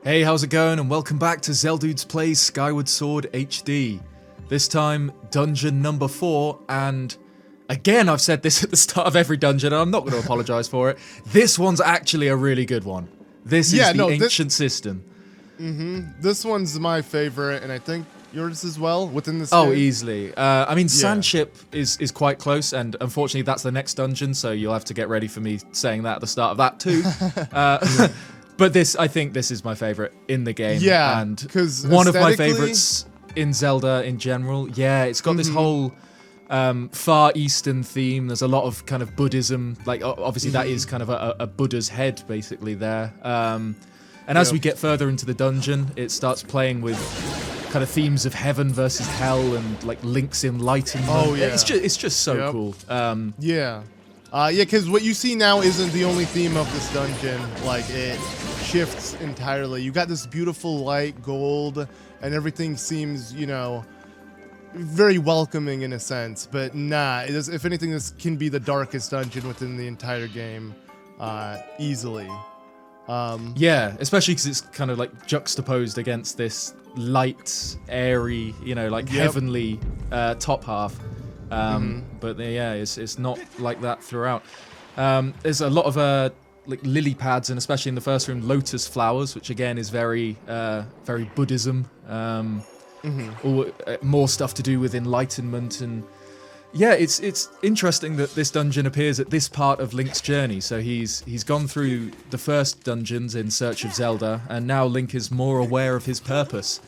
Hey, how's it going? And welcome back to Zeldudes Plays Skyward Sword HD. This time, dungeon number 4, and again, I've said this at the start of every dungeon, and I'm not going to apologise for it. This one's actually a really good one. This is the Ancient Cistern. This one's my favorite, and I think yours as well, within this Oh, game. easily. I mean, Sandship is quite close, and unfortunately that's the next dungeon, so you'll have to get ready for me saying that at the start of that too. But I think this is my favorite in the game. Yeah, and because one of my favorites in Zelda in general. Yeah, it's got this whole Far Eastern theme. There's a lot of kind of Buddhism. Like, obviously that is kind of a Buddha's head, basically, there. And as we get further into the dungeon, it starts playing with kind of themes of heaven versus hell and like Link's enlightenment. Oh, yeah. It's just so cool. Yeah, because what you see now isn't the only theme of this dungeon. Like, it shifts entirely. You got this beautiful light gold, and everything seems, you know, very welcoming in a sense. But nah, if anything, this can be the darkest dungeon within the entire game, easily. Yeah, especially because it's kind of like juxtaposed against this light, airy, you know, like heavenly top half. But yeah, it's not like that throughout. There's a lot of like lily pads, and especially in the first room, lotus flowers, which again is very Buddhism. More stuff to do with enlightenment, and yeah, it's interesting that this dungeon appears at this part of Link's journey. So he's gone through the first dungeons in search of Zelda, and now Link is more aware of his purpose.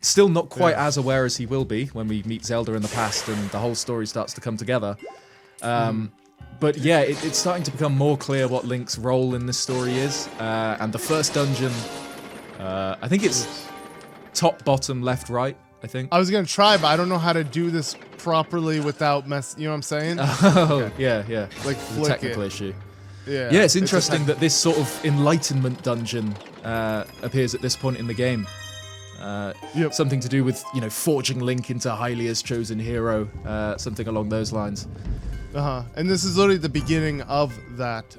Still not quite as aware as he will be when we meet Zelda in the past and the whole story starts to come together. But yeah, it's starting to become more clear what Link's role in this story is. And the first dungeon, I think it's top, bottom, left, right, I think. I was going to try, but I don't know how to do this properly without you know what I'm saying? Oh, yeah. Like, flick technical issue. Yeah, it's interesting that this sort of enlightenment dungeon appears at this point in the game. Something to do with, you know, forging Link into Hylia's chosen hero, something along those lines. And this is literally the beginning of that,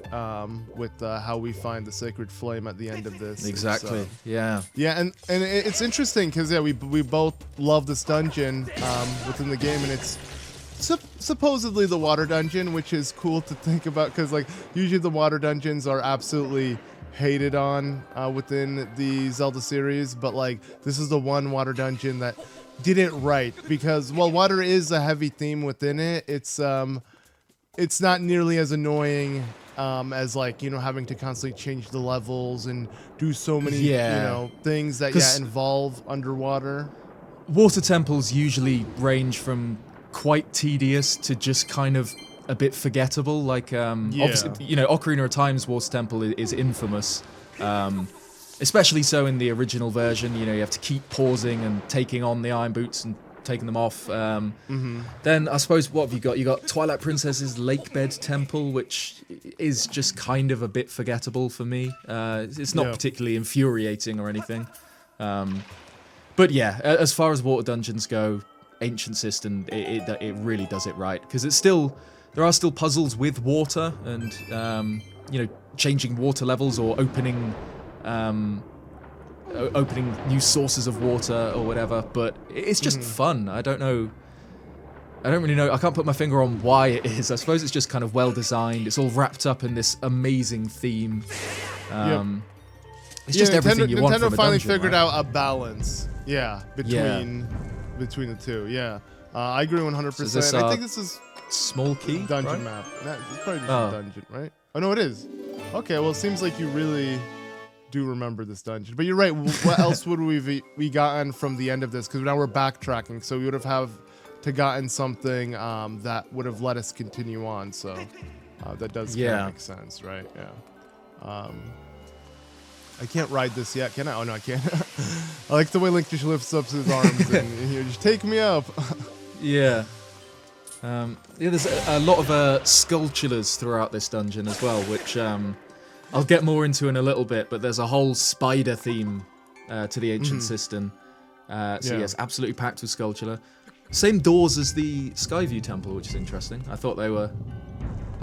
with how we find the sacred flame at the end of this. Exactly. Yeah, and it's interesting because we both love this dungeon within the game, and it's supposedly the water dungeon, which is cool to think about because like usually the water dungeons are absolutely hated on within the Zelda series, but like this is the one water dungeon that did it right, because while water is a heavy theme within it, it's not nearly as annoying as, like, you know, having to constantly change the levels and do so many you know, things that involve underwater. Water temples usually range from quite tedious to just kind of a bit forgettable. Like, obviously, you know, Ocarina of Time's Water Temple is infamous. Especially so in the original version. You know, you have to keep pausing and taking on the iron boots and taking them off. Then I suppose, what have you got? You got Twilight Princess's Lakebed Temple, which is just kind of a bit forgettable for me. It's not particularly infuriating or anything. But yeah, as far as water dungeons go, Ancient Cistern, it really does it right, because there are still puzzles with water and you know, changing water levels or opening new sources of water or whatever, but it's just fun. I don't really know. I can't put my finger on why it is. I suppose it's just kind of well designed. It's all wrapped up in this amazing theme. It's just everything you want from a dungeon. Nintendo finally figured out a balance. Between the two. I agree 100%. So I think this is small key dungeon map. Nah, it's probably just a dungeon, right? Oh no, it is. Okay, well, it seems like you really do remember this dungeon, but you're right. What else would we gotten from the end of this? Because now we're backtracking, so we would have to gotten something that would have let us continue on. So that does kind of make sense, right? I can't ride this yet, can I? Oh no, I can't. I like the way Link just lifts up his arms and he just take me up. There's a lot of sculptures throughout this dungeon as well, which I'll get more into in a little bit, but there's a whole spider theme to the Ancient Cistern. Yes, absolutely packed with sculpture. Same doors as the Skyview Temple, which is interesting. I thought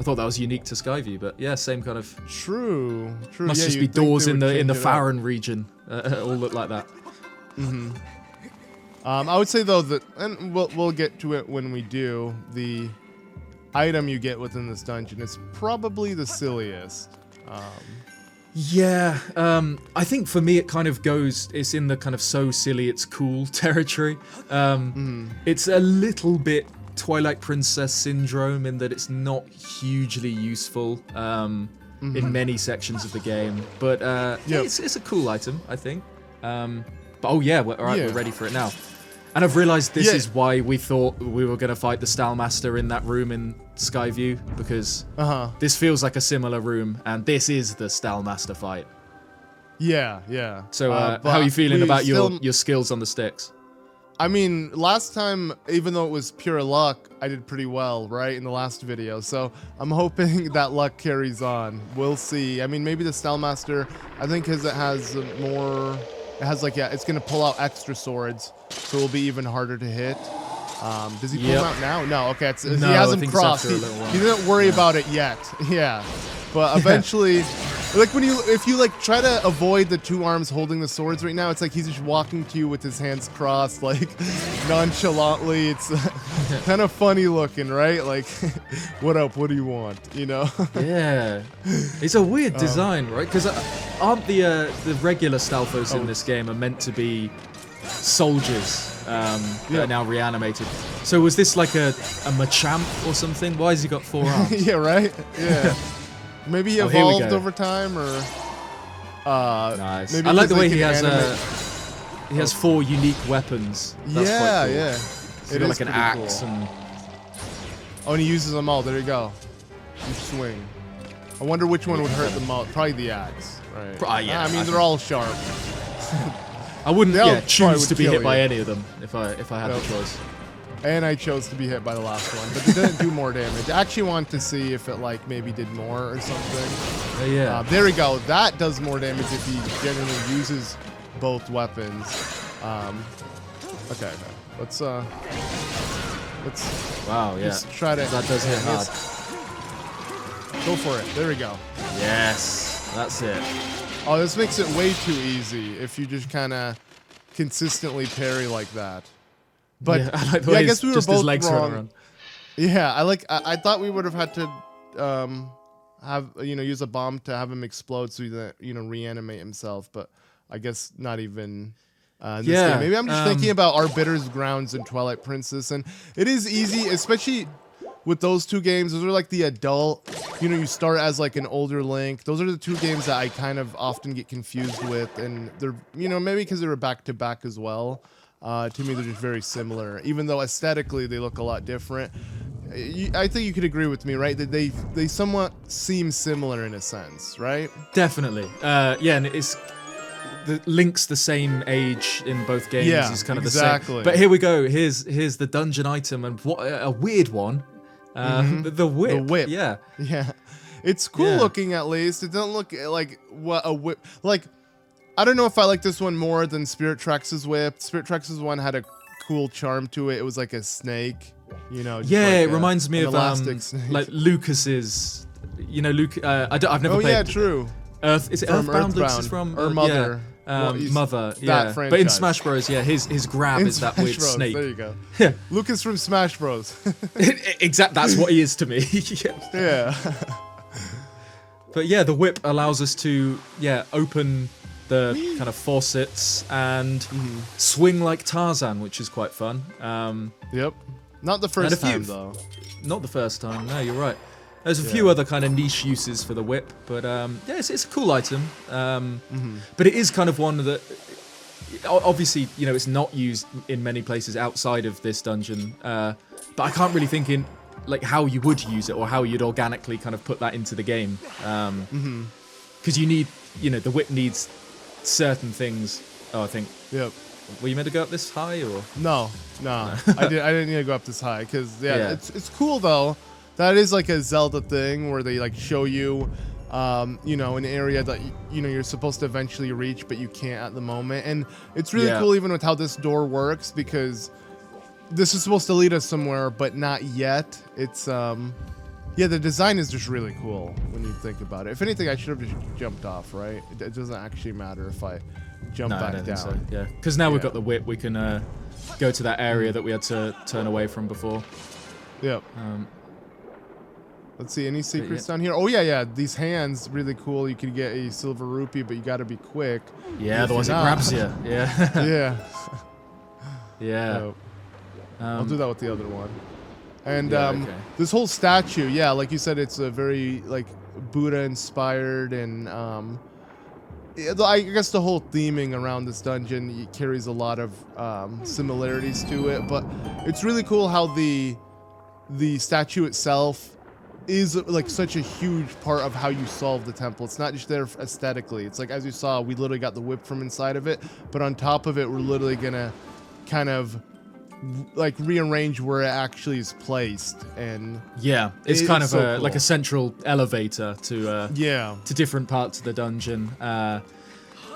I thought that was unique to Skyview, but yeah, same kind of. True. Must yeah, just be doors in the Faron region. All look like that. I would say though that, and we'll get to it when we do. The item you get within this dungeon is probably the silliest. Yeah, I think for me it kind of goes. It's in the kind of so silly it's cool territory. It's a little bit Twilight Princess syndrome in that it's not hugely useful in many sections of the game, but it's a cool item, I think. But oh yeah, we're ready for it now. And I've realised this is why we thought we were going to fight the Stallmaster in that room in Skyview, because this feels like a similar room, and this is the Stallmaster fight. Yeah. So how are you feeling about your skills on the sticks? I mean, last time, even though it was pure luck, I did pretty well, right, in the last video. So I'm hoping that luck carries on. We'll see. I mean, maybe the Stallmaster, I think because it has more... It has like, it's going to pull out extra swords, so it'll be even harder to hit. Does he pull them out now? No, okay. He has them crossed. He didn't worry about it yet. Yeah. But eventually, like if you like try to avoid the two arms holding the swords right now, it's like he's just walking to you with his hands crossed, like nonchalantly. It's kind of funny looking, right? Like, what up? What do you want? You know? Yeah. It's a weird design, right? Because aren't the regular Stalfos in this game are meant to be soldiers that are now reanimated? So was this like a Machamp or something? Why has he got 4 arms? Yeah, right? Yeah. Maybe he evolved over time, or nice. Maybe I like the way he has 4 unique weapons. That's quite cool. Yeah. So it is like an axe cool. and he uses them all. There you go. You swing. I wonder which one would hurt the most. Probably the axe, right? Yeah. I mean, they're all sharp. I wouldn't choose to be hit by any of them if I had the choice. And I chose to be hit by the last one, but it didn't do more damage. I actually want to see if it like maybe did more or something. There we go. That does more damage if he generally uses both weapons. Okay. Let's wow, yeah. Let's try to. That does hit hard. Go for it. There we go. Yes, that's it. Oh, this makes it way too easy if you just kind of consistently parry like that. But yeah, I like the way I guess we were both his legs wrong. around. Yeah, I thought we would have had to have use a bomb to have him explode so that reanimate himself, but I guess not even in this game. Maybe I'm just thinking about Arbiter's Grounds and Twilight Princess, and it is easy, especially with those two games. Those are like the adult, you start as like an older Link. Those are the two games that I kind of often get confused with, and they're maybe because they were back to back as well. To me, they're just very similar, even though aesthetically they look a lot different. I think you could agree with me, right? That they somewhat seem similar in a sense, right? Definitely. And Link's the same age in both games. Yeah, he's kind of exactly. the same. But here we go. Here's the dungeon item, and what a weird one. The whip. The whip. Yeah. It's cool looking, at least. It doesn't look like what a whip. Like, I don't know if I like this one more than Spirit Tracks' whip. Spirit Tracks' one had a cool charm to it. It was like a snake, it reminds me of like Lucas's. Luke. I've never played. Oh yeah, true. Is it Earthbound? Lucas is from Mother. Mother. Yeah. But in Smash Bros, his grab is that weird snake. There you go. Yeah. Lucas from Smash Bros. Exactly. That's what he is to me. Yeah. But yeah, the whip allows us to open the kind of faucets and swing like Tarzan, which is quite fun. Yep. Not the first time, though. Not the first time. No, you're right. There's a few other kind of niche uses for the whip, but it's a cool item. But it is kind of one that, obviously, it's not used in many places outside of this dungeon. But I can't really think in like how you would use it or how you'd organically kind of put that into the game. Because you need, the whip needs certain things. Oh, I think. Yep. Were you meant to go up this high or? No. I didn't need to go up this high because it's cool though. That is like a Zelda thing where they like show you, an area that you're supposed to eventually reach, but you can't at the moment. And it's really cool even with how this door works, because this is supposed to lead us somewhere, but not yet. It's Yeah, the design is just really cool when you think about it. If anything, I should have just jumped off, right? It doesn't actually matter if I jump back down. So. Yeah, because now we've got the whip, we can go to that area that we had to turn away from before. Yep. Let's see, any secrets down here? Oh, yeah, these hands, really cool. You could get a silver rupee, but you got to be quick. Yeah, otherwise it grabs you. Yeah. Yeah. Yeah. So, I'll do that with the other one. And okay. this whole statue, yeah, like you said, it's a very, like, Buddha-inspired, and I guess the whole theming around this dungeon carries a lot of similarities to it, but it's really cool how the statue itself is like such a huge part of how you solve the temple. It's not just there aesthetically. It's like, as you saw, we literally got the whip from inside of it, but on top of it, we're literally gonna kind of like rearrange where it actually is placed. And yeah, it's kind of so cool. like a central elevator to different parts of the dungeon.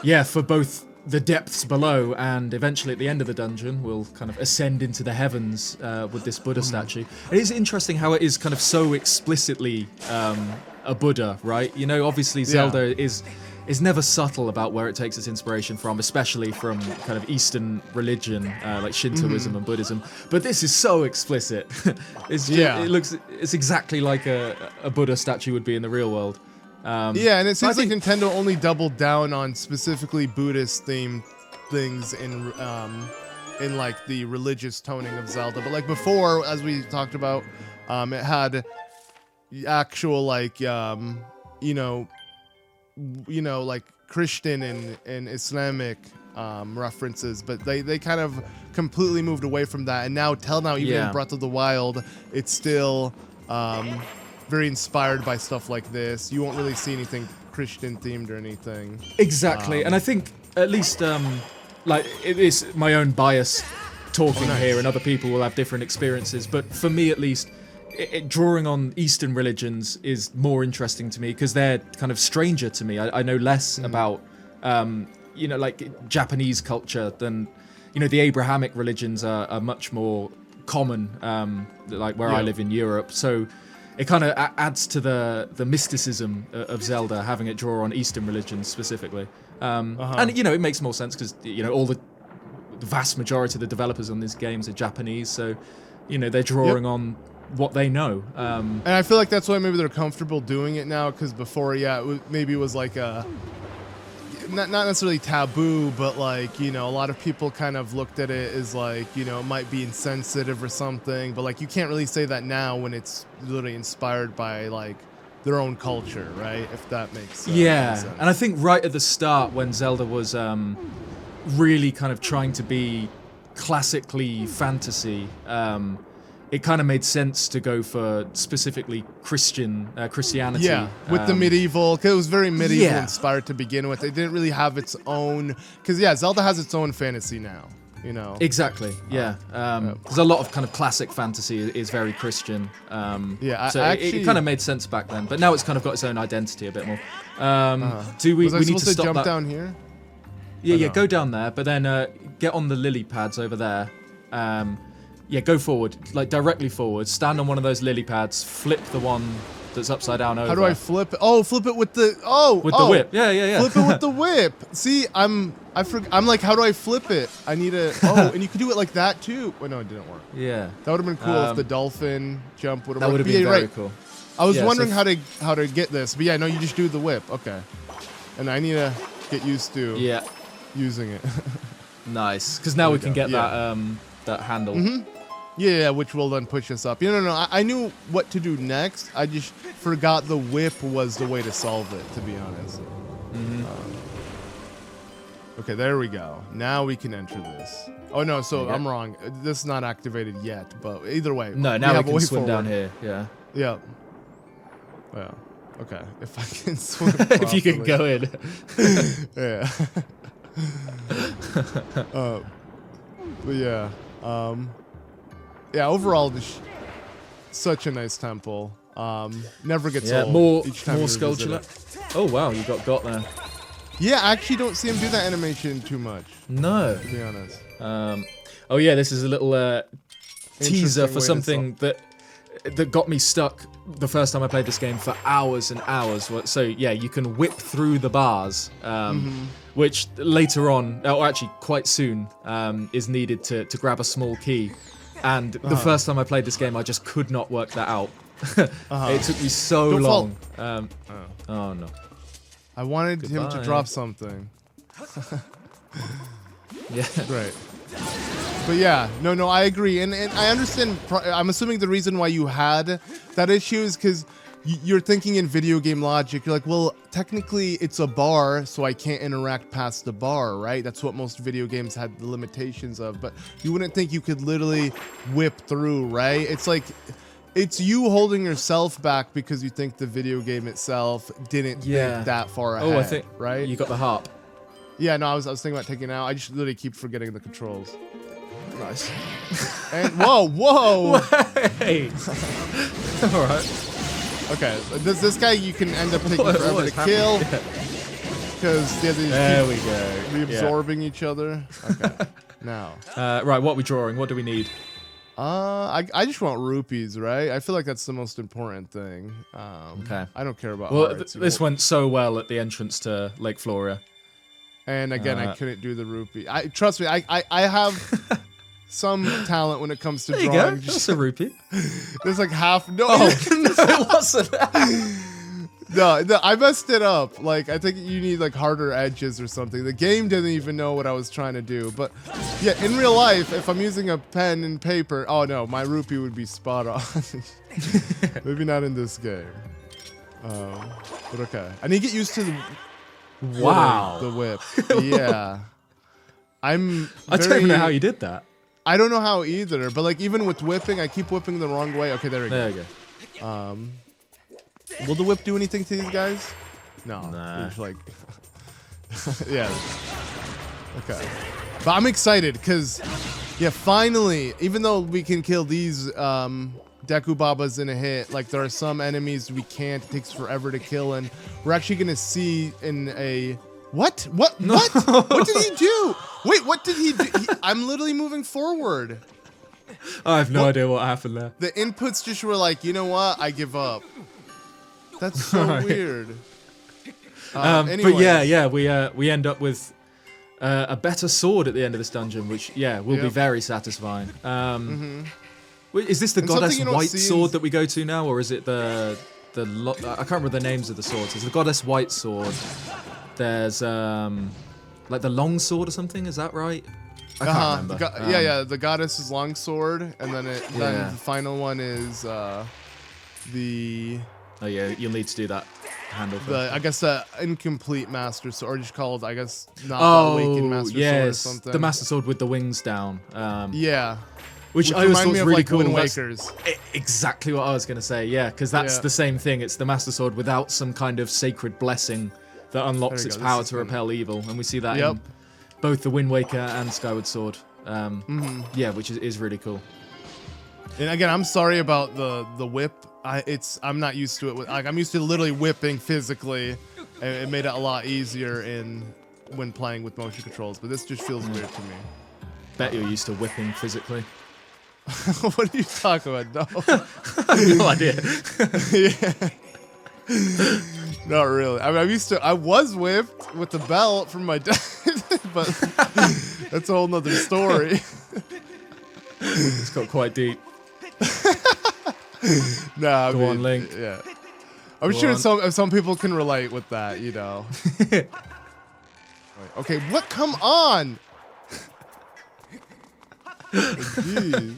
Yeah, for both the depths below and eventually at the end of the dungeon, we'll kind of ascend into the heavens with this Buddha statue. It is interesting how it is kind of so explicitly a Buddha, right? You know, obviously Zelda is never subtle about where it takes its inspiration from, especially from kind of Eastern religion like Shintoism and Buddhism. But this is so explicit. It's exactly like a Buddha statue would be in the real world. Yeah, and it seems like Nintendo only doubled down on specifically Buddhist-themed things in like the religious toning of Zelda. But like before, as we talked about, it had actual like like Christian and Islamic references, but they kind of completely moved away from that. And now even in Breath of the Wild, it's still very inspired by stuff like this. You won't really see anything Christian themed or anything. Exactly, and I think at least like it is my own bias talking here, and other people will have different experiences. But for me, at least, drawing on Eastern religions is more interesting to me because they're kind of stranger to me. I know less about like Japanese culture than the Abrahamic religions are much more common. Like where I live in Europe, so. It kind of adds to the mysticism of Zelda, having it draw on Eastern religions specifically. And, it makes more sense because, all the vast majority of the developers on these games are Japanese. So, they're drawing on what they know. And I feel like that's why maybe they're comfortable doing it now, because before, maybe it was like a... Not necessarily taboo, but like, a lot of people kind of looked at it as like, it might be insensitive or something, but like you can't really say that now when it's literally inspired by like their own culture, right? If that makes sense. Yeah, and I think right at the start when Zelda was really kind of trying to be classically fantasy, it kind of made sense to go for specifically Christianity. Yeah, with the medieval, because it was very medieval inspired to begin with. It didn't really have its own, because Zelda has its own fantasy now, Exactly, yeah. There's a lot of kind of classic fantasy is very Christian. So it kind of made sense back then, but now it's kind of got its own identity a bit more. We need to stop jump down here? Yeah, go down there, but then get on the lily pads over there. Yeah, go forward, like directly forward. Stand on one of those lily pads. Flip the one that's upside down over. How do I flip it? Oh, flip it with the the whip. Yeah. Flip it with the whip. See, I'm like, how do I flip it? I need a. Oh, and you could do it like that too. Well, no, it didn't work. Yeah. That would have been cool if the dolphin jump would have. That would have been very cool. I was wondering how to get this, but no, you just do the whip. Okay. And I need to get used to using it. Nice, because now we can get that handle. Yeah, which will then push us up. No, I knew what to do next. I just forgot the whip was the way to solve it, to be honest. Okay, there we go. Now we can enter this. Oh, no, so I'm wrong. This is not activated yet, but either way. No, now we can swim down here, yeah. Yeah. Yeah. Okay, if I can swim if you can go in. Yeah. But yeah. Overall, such a nice temple. Never gets old. More sculpture. Oh wow, you got there. Yeah, I actually don't see him do that animation too much. No, to be honest. Oh yeah, this is a little teaser for something that got me stuck the first time I played this game for hours and hours. So yeah, you can whip through the bars, which later on, or actually quite soon, is needed to grab a small key. And the first time I played this game, I just could not work that out. It took me so long. Oh no. I wanted him to drop something. Yeah. Right. But yeah, no, I agree. And I understand, I'm assuming the reason why you had that issue is because you're thinking in video game logic. You're like, well, technically it's a bar, so I can't interact past the bar, right? That's what most video games had the limitations of. But you wouldn't think you could literally whip through, right? It's like, it's you holding yourself back because you think the video game itself didn't think that far ahead, I think right? You got the harp. Yeah, no, I was thinking about taking it out. I just literally keep forgetting the controls. Nice. And whoa! Hey. All right. Okay, this guy you can end up taking forever to kill because they there we go. Reabsorbing each other. Okay, now. Right, what are we drawing? What do we need? I just want rupees, right? I feel like that's the most important thing. Okay. I don't care about. Well, this went so well at the entrance to Lake Floria. And again, I couldn't do the rupee. Trust me, I have some talent when it comes to drawing. There you go. That's a rupee. There's like half. No, no, it wasn't. No, I messed it up. Like, I think you need like harder edges or something. The game didn't even know what I was trying to do. But yeah, in real life, if I'm using a pen and paper, oh no, my rupee would be spot on. Maybe not in this game. But okay. I need to get used to the whip. Yeah. I don't even know how you did that. I don't know how either. But like even with whipping, I keep whipping the wrong way. Okay, there we go. There you go. Will the whip do anything to these guys? No. Nah. Like, yeah. Okay. But I'm excited because, yeah, finally, even though we can kill these Deku Babas in a hit, like there are some enemies we can't. It takes forever to kill, and we're actually gonna see in a what? What did he do? Wait, what did he do? I'm literally moving forward. I have no idea what happened there. The inputs just were like, you know what? I give up. That's so weird. But yeah, we end up with a better sword at the end of this dungeon, which will be very satisfying. Is this the goddess white sword that we go to now, or is it the I can't remember the names of the swords. It's the goddess white sword. There's like the long sword or something. Is that right? I can't remember. The goddess's long sword, and then then the final one is the. Oh yeah, you'll need to do that handle. I guess the incomplete master sword, or just called, I guess, not the awakened master sword or something. The master sword with the wings down. Which I always thought was really cool. Wind Wakers. Exactly what I was going to say, yeah, because that's the same thing. It's the Master Sword without some kind of sacred blessing that unlocks its power to repel evil. And we see that in both the Wind Waker and Skyward Sword. Yeah, which is really cool. And again, I'm sorry about the whip. I'm not used to it. I'm used to literally whipping physically. It made it a lot easier when playing with motion controls, but this just feels weird to me. Bet you're used to whipping physically. What are you talking about? No idea. Yeah. Not really. I mean, I was whipped with the belt from my dad, but that's a whole nother story. It's got quite deep. Nah, Go on, Link. Yeah. I'm sure some people can relate with that, you know. Okay, what? Come on! Jeez.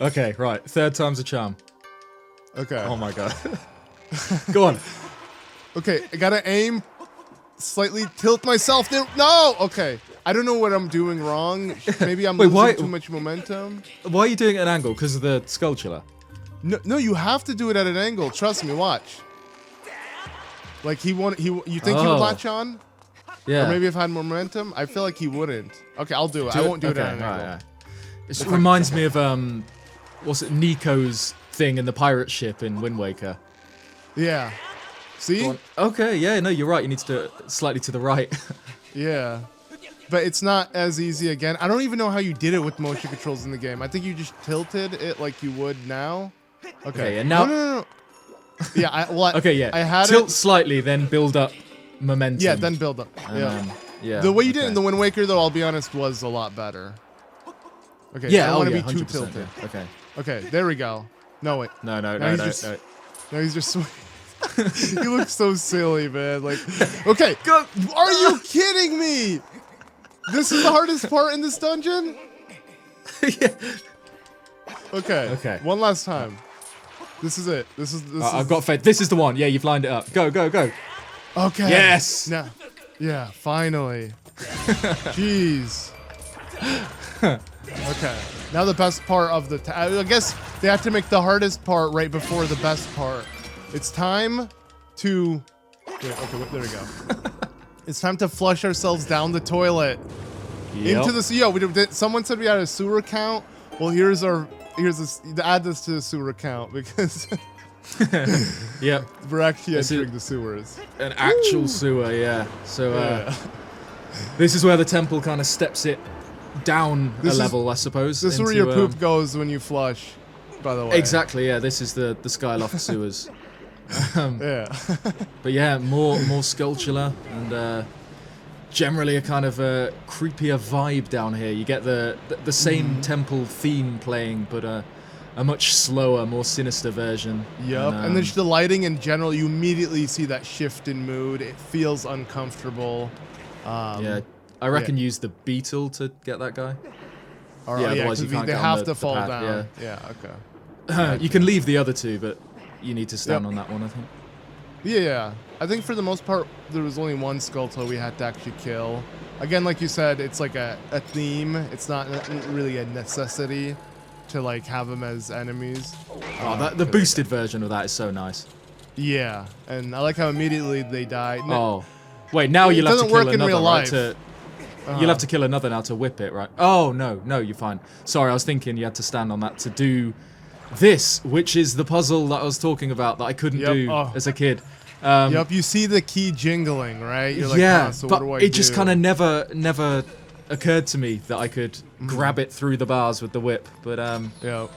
Okay, right. Third time's a charm. Okay. Oh my god. Go on. Okay, I gotta aim, slightly tilt myself there. No! Okay. I don't know what I'm doing wrong. Maybe I'm losing too much momentum. Why are you doing it at an angle? Because of the sculpture? No, you have to do it at an angle. Trust me, watch. Like you think he would latch on? Yeah. Or maybe if I had more momentum? I feel like he wouldn't. Okay, I'll do it. I won't do it at an angle. Right. It reminds me of what's it, Nico's thing in the pirate ship in Wind Waker. Yeah. See? Okay, yeah, no, you're right. You need to do it slightly to the right. Yeah. But it's not as easy again. I don't even know how you did it with motion controls in the game. I think you just tilted it like you would now. Okay. And now. No. Yeah. Okay. Yeah. I had tilt slightly, then build up momentum. Yeah. Then build up. Yeah. Yeah. The way you did it in the Wind Waker, though, I'll be honest, was a lot better. Okay. Yeah. I don't want to be 100%, too tilted. Yeah. Okay. Okay. There we go. No wait. No. No, he's just. He looks so silly, man. Like, okay. Are you kidding me? This is the hardest part in this dungeon? Yeah. Okay. Okay. One last time. This is it. This is. I've got faith. This is the one. Yeah, you've lined it up. Go. Okay. Yes. Now, yeah. Finally. Jeez. Okay. Now the best part of the. I guess they have to make the hardest part right before the best part. It's time to. Yeah, okay. There we go. It's time to flush ourselves down the toilet. Yep. Into the. Yeah. Someone said we had a sewer account. Well, here's this. Add this to the sewer account because. Yep. We're actually entering the sewers. An actual sewer, yeah. So this is where the temple kind of steps it down a level, I suppose. This is where your poop goes when you flush, by the way. Exactly, yeah. This is the Skyloft sewers. Yeah. But yeah, more Skulltula and generally a kind of a creepier vibe down here. You get the same temple theme playing, but a much slower, more sinister version. Yep, and then just the lighting in general, you immediately see that shift in mood. It feels uncomfortable. Yeah, I reckon use the beetle to get that guy. Yeah, otherwise you can't they get have on to fall path, down. Yeah, okay. You can leave the other two, but you need to stand on that one, I think. Yeah. I think for the most part, there was only one Skulltula we had to actually kill. Again, like you said, it's like a theme. It's not really a necessity to like have them as enemies. The boosted version of that is so nice. Yeah, and I like how immediately they die. Oh, wait, now you'll have to kill another, real life. Right? You'll have to kill another now to whip it, right? Oh, no, you're fine. Sorry, I was thinking you had to stand on that to do this, which is the puzzle that I was talking about that I couldn't do as a kid. Yep, you see the key jingling, right? You're like, yeah, so but what do I it just do? kind of never occurred to me that I could grab it through the bars with the whip. But yeah,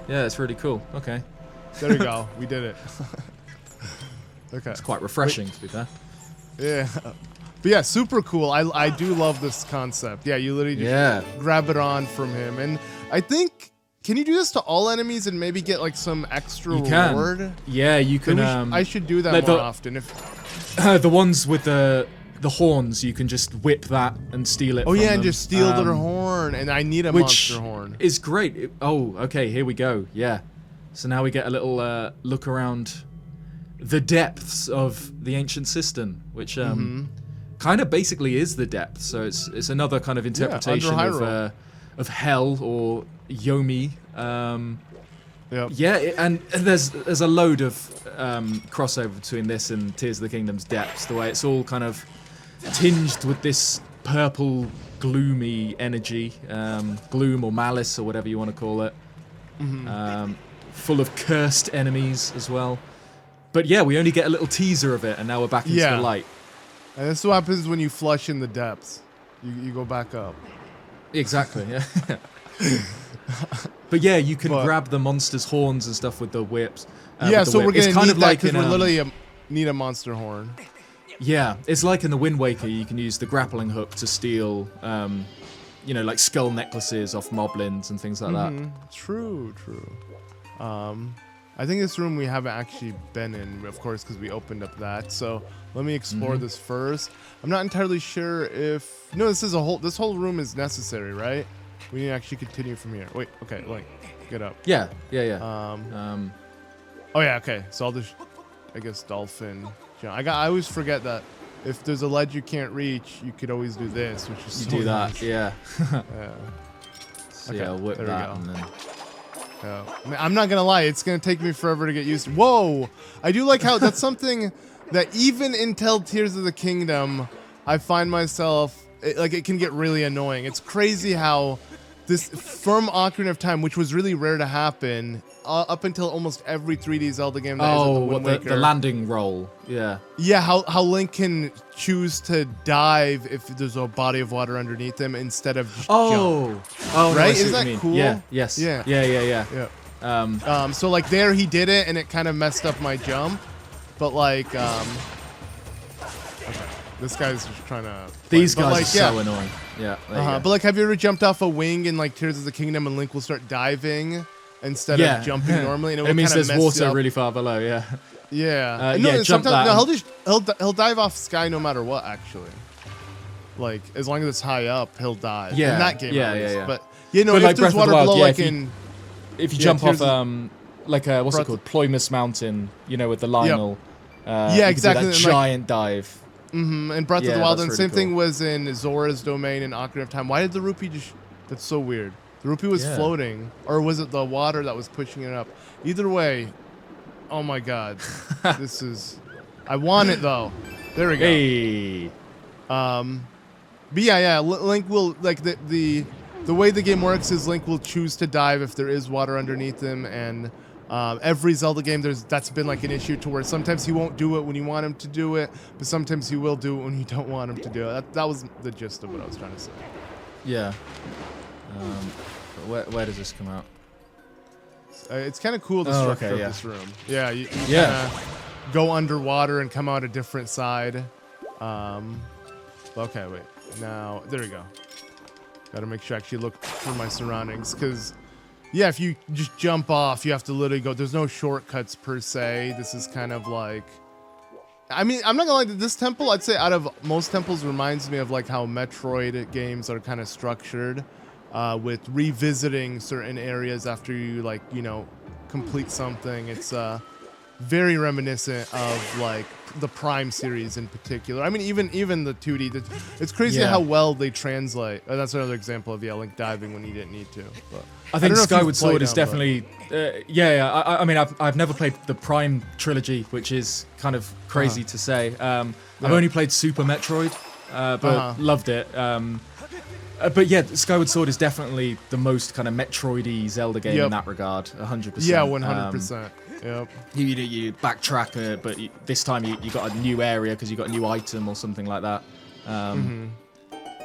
it's really cool. Okay. There we go. We did it. Okay. It's quite refreshing, to be fair. Yeah. But yeah, super cool. I do love this concept. Yeah, you literally just grab it on from him. And I think, can you do this to all enemies and maybe get like some extra reward? Yeah, you can. I should do that like more often. If the ones with the horns, you can just whip that and steal it. Oh from yeah, them. and just steal their horn. And I need a monster horn. Is great. Okay, here we go. Yeah. So now we get a little look around the depths of the Ancient Cistern, which kind of basically is the depth. So it's another kind of interpretation of hell or Yomi. Yeah, and there's a load of crossover between this and Tears of the Kingdom's depths. The way it's all kind of tinged with this purple, gloomy energy, gloom or malice or whatever you want to call it. Full of cursed enemies as well. But yeah, we only get a little teaser of it, and now we're back into the light. And this is what happens when you flush in the depths. You go back up. Exactly, yeah. But yeah, you can grab the monster's horns and stuff with the whips. Yeah, so we're going to need that like because we literally need a monster horn. Yeah, it's like in the Wind Waker, you can use the grappling hook to steal, like skull necklaces off moblins and things like that. True. I think this room we haven't actually been in, of course, because we opened up that. So let me explore this first. I'm not entirely sure if this whole room is necessary, right? We need to actually continue from here. Wait, okay, get up. Yeah. Oh yeah, okay. So I'll just, I guess, dolphin. I always forget that if there's a ledge you can't reach, you could always do this, which is do that. Yeah. Okay, I'll whip there that we go. and then. I'm not gonna lie, it's gonna take me forever to get used to. Whoa! I do like how that's something that even in Tears of the Kingdom, I find myself it can get really annoying. It's crazy how this from Ocarina of Time, which was really rare to happen, up until almost every 3D Zelda game that is in the Wind Waker. The landing roll, yeah. Yeah, how Link can choose to dive if there's a body of water underneath him instead of just jump. Oh, right? No, Is that cool? Yeah, yes. Yeah. So like there he did it, and it kind of messed up my jump. But like, okay. This guy's just trying to. These guys are so annoying. Yeah. But like, have you ever jumped off a wing in like Tears of the Kingdom, and Link will start diving instead of jumping normally? And it means there's water really far below. Yeah. Yeah. Jump that. No, he'll dive off Sky no matter what. Actually, like as long as it's high up, he'll dive. Yeah. In that game, Yeah. But if like there's water below, like if you jump off like what's it called, Ploymus Mountain, with the Lionel. Yeah, exactly. That giant dive. And Breath of the Wild, and really same cool. thing was in Zora's Domain and Ocarina of Time. Why did the rupee just? That's so weird. The rupee was floating, or was it the water that was pushing it up? Either way, oh my god, this is. I want it though. There we go. Hey. But yeah. Link will like the way the game works is Link will choose to dive if there is water underneath him, and every Zelda game that's been like an issue to where sometimes he won't do it when you want him to do it, but sometimes he will do it when you don't want him to do it. That was the gist of what I was trying to say. Yeah. Where does this come out? It's kind of cool, the structure of this room. Yeah, you go underwater and come out a different side. Okay, wait. Now, there we go. Gotta make sure I actually look for my surroundings, because, yeah, if you just jump off, you have to literally go. There's no shortcuts per se. This is kind of like... I mean, I'm not gonna lie, this temple, I'd say out of most temples, reminds me of like how Metroid games are kind of structured, with revisiting certain areas after you like, complete something. It's very reminiscent of like the Prime series in particular. I mean, even the 2D. It's crazy how well they translate. That's another example of Link diving when he didn't need to. But I think Skyward Sword is definitely. I mean, I've never played the Prime trilogy, which is kind of crazy to say. I've only played Super Metroid, but loved it. But yeah, Skyward Sword is definitely the most kind of Metroid-y Zelda game in that regard, 100%. Yeah, 100%. Yep. You backtrack, but this time you got a new area because you got a new item or something like that.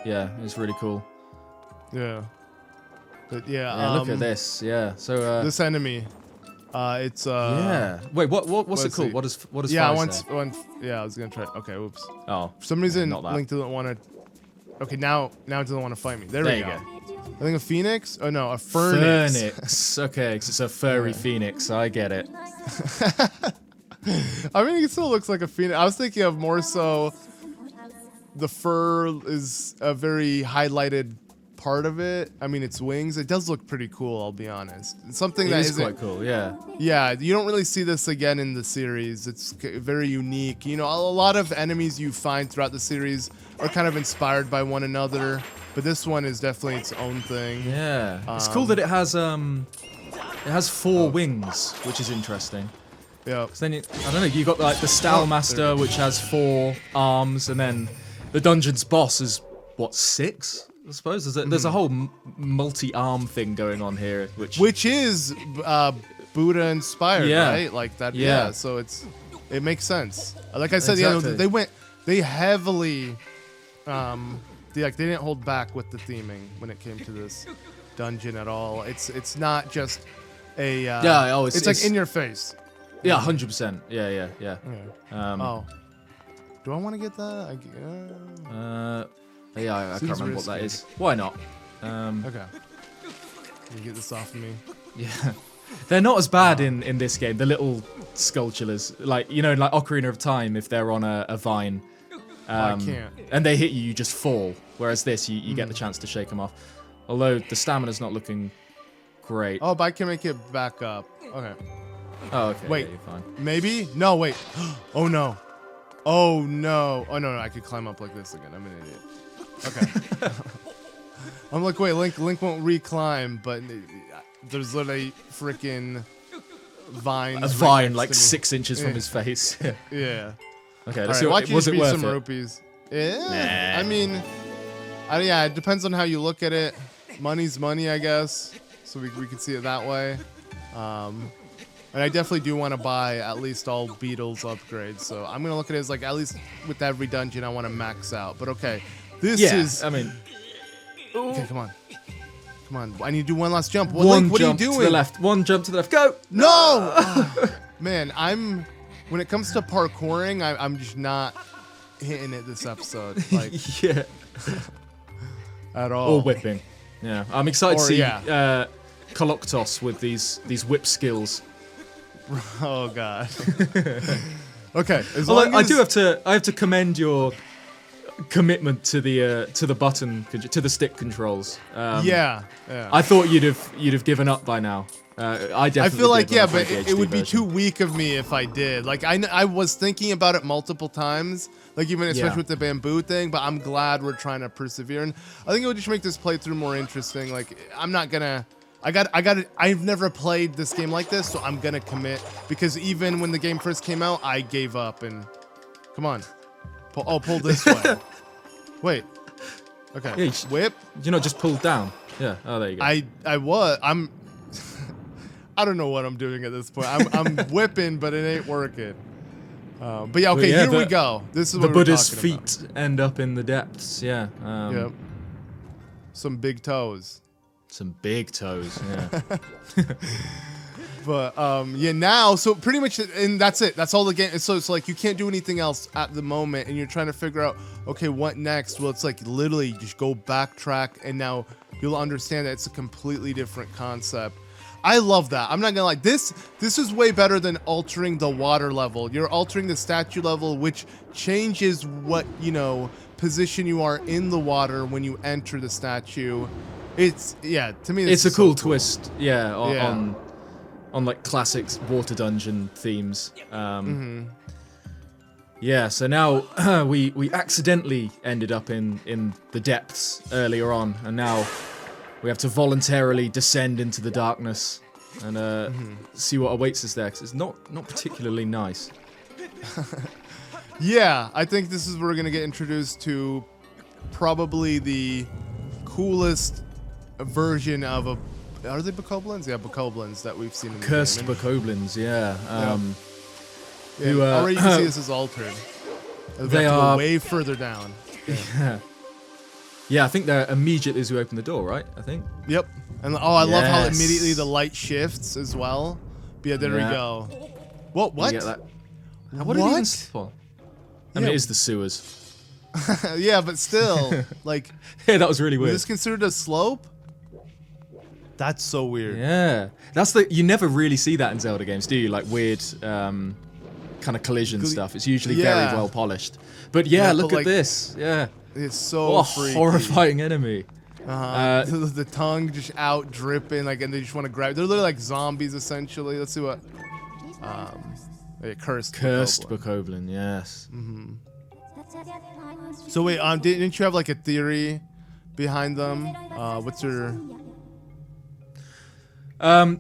Yeah, it's really cool. Yeah. But look at this. Yeah. So this enemy, it's Wait, what's it called? What does yeah, Fire say? I was gonna try. Okay, oops. Oh. For some reason, Link doesn't want to. Okay, now it doesn't want to fight me. There we go. I think a phoenix. Oh no, a furnace. Phoenix. Okay, because it's a furry phoenix. I get it. I mean, it still looks like a phoenix. I was thinking of more so. The fur is a very highlighted part of it. I mean, its wings. It does look pretty cool. I'll be honest. It's something that is quite cool. Yeah. Yeah, you don't really see this again in the series. It's very unique. A lot of enemies you find throughout the series are kind of inspired by one another, but this one is definitely its own thing. Yeah. It's cool that it has 4 wings, which is interesting. Yeah. Then I don't know. You got like the Stallmaster, which has 4 arms, and then the dungeon's boss is what, 6? I suppose there's a whole multi-arm thing going on here, which is Buddha inspired, right? Like that. Yeah. So it makes sense. Like I said, exactly. they heavily, they didn't hold back with the theming when it came to this dungeon at all. It's not just a it's like in your face. Yeah, 100%. Yeah. Do I want to get that? I can't remember what that is. Why not? Okay. You get this off of me. Yeah. They're not as bad in this game. The little sculptures, like like Ocarina of Time, if they're on a vine, I can't. And they hit you, you just fall. Whereas this, you get the chance to shake them off. Although the stamina's not looking great. Oh, but I can make it back up. Okay. Oh, okay. Wait. Yeah, you're fine. Maybe? No, wait. Oh no. Oh no. Oh no, I could climb up like this again. I'm an idiot. Okay. I'm like, wait, Link won't reclimb, but there's literally freaking vines. A vine like 6 inches from his face. Yeah. Okay, let's see. Was it worth some it? rupees. Yeah. Nah. I mean, it depends on how you look at it. Money's money, I guess. So we can see it that way. And I definitely do want to buy at least all Beetles upgrades. So I'm going to look at it as like at least with every dungeon I want to max out. But okay, this is... I mean... Okay, come on. Come on, I need to do one last jump. One Link, what jump are you doing? to the left. One jump to the left. Go! No! Man, when it comes to parkouring, I'm just not hitting it this episode. Like, yeah. At all. Or whipping. Yeah. I'm excited to see Koloktos with these whip skills. Oh god. Okay. I have to commend your commitment to the stick controls. Yeah. I thought you'd have given up by now. I definitely. I feel like did but it would be too weak of me if I did. Like I was thinking about it multiple times, like even especially with the bamboo thing. But I'm glad we're trying to persevere, and I think it would just make this playthrough more interesting. Like I'm not gonna. I've never played this game like this, so I'm gonna commit because even when the game first came out, I gave up and come on, pull this way. Wait, okay, yeah, whip. You're not just pulled down. Yeah. Oh, there you go. I'm. I don't know what I'm doing at this point. I'm whipping, but it ain't working. But yeah, okay, here we go. This is what the we're Buddha's talking feet about. end up in the depths. Yeah. Yep. Some big toes. Some big toes. Yeah. But yeah, now so pretty much, and that's it. That's all the game. So it's like you can't do anything else at the moment, and you're trying to figure out, okay, what next? Well, it's like literally just go backtrack, and now you'll understand that it's a completely different concept. I love that. I'm not gonna lie. This is way better than altering the water level. You're altering the statue level, which changes what position you are in the water when you enter the statue. It's to me it's a cool twist. Yeah. On like classic water dungeon themes. Yeah, so now we accidentally ended up in the depths earlier on, and now we have to voluntarily descend into the darkness and see what awaits us there, because it's not particularly nice. Yeah, I think this is where we're going to get introduced to probably the coolest version of a... Are they bokoblins? Yeah, bokoblins that we've seen in the Cursed game. bokoblins, yeah. Already you can see this is altered. They are way further down. Yeah, I think they're immediately as we open the door, right? I think. Yep. And I love how immediately the light shifts as well. But yeah, there we go. What? You get that? What did it even spawn? I mean, it is the sewers. Yeah, but still, like. Yeah, that was really weird. Is this considered a slope? That's so weird. Yeah, you never really see that in Zelda games, do you? Like weird kind of collision stuff. It's usually very well polished. But yeah, look at this. Yeah. It's so what a horrifying enemy. The tongue just out dripping, like, and they just want to grab. They're literally like zombies, essentially. Let's see what. Cursed bokoblin, yes. So wait, didn't you have like a theory behind them? What's your?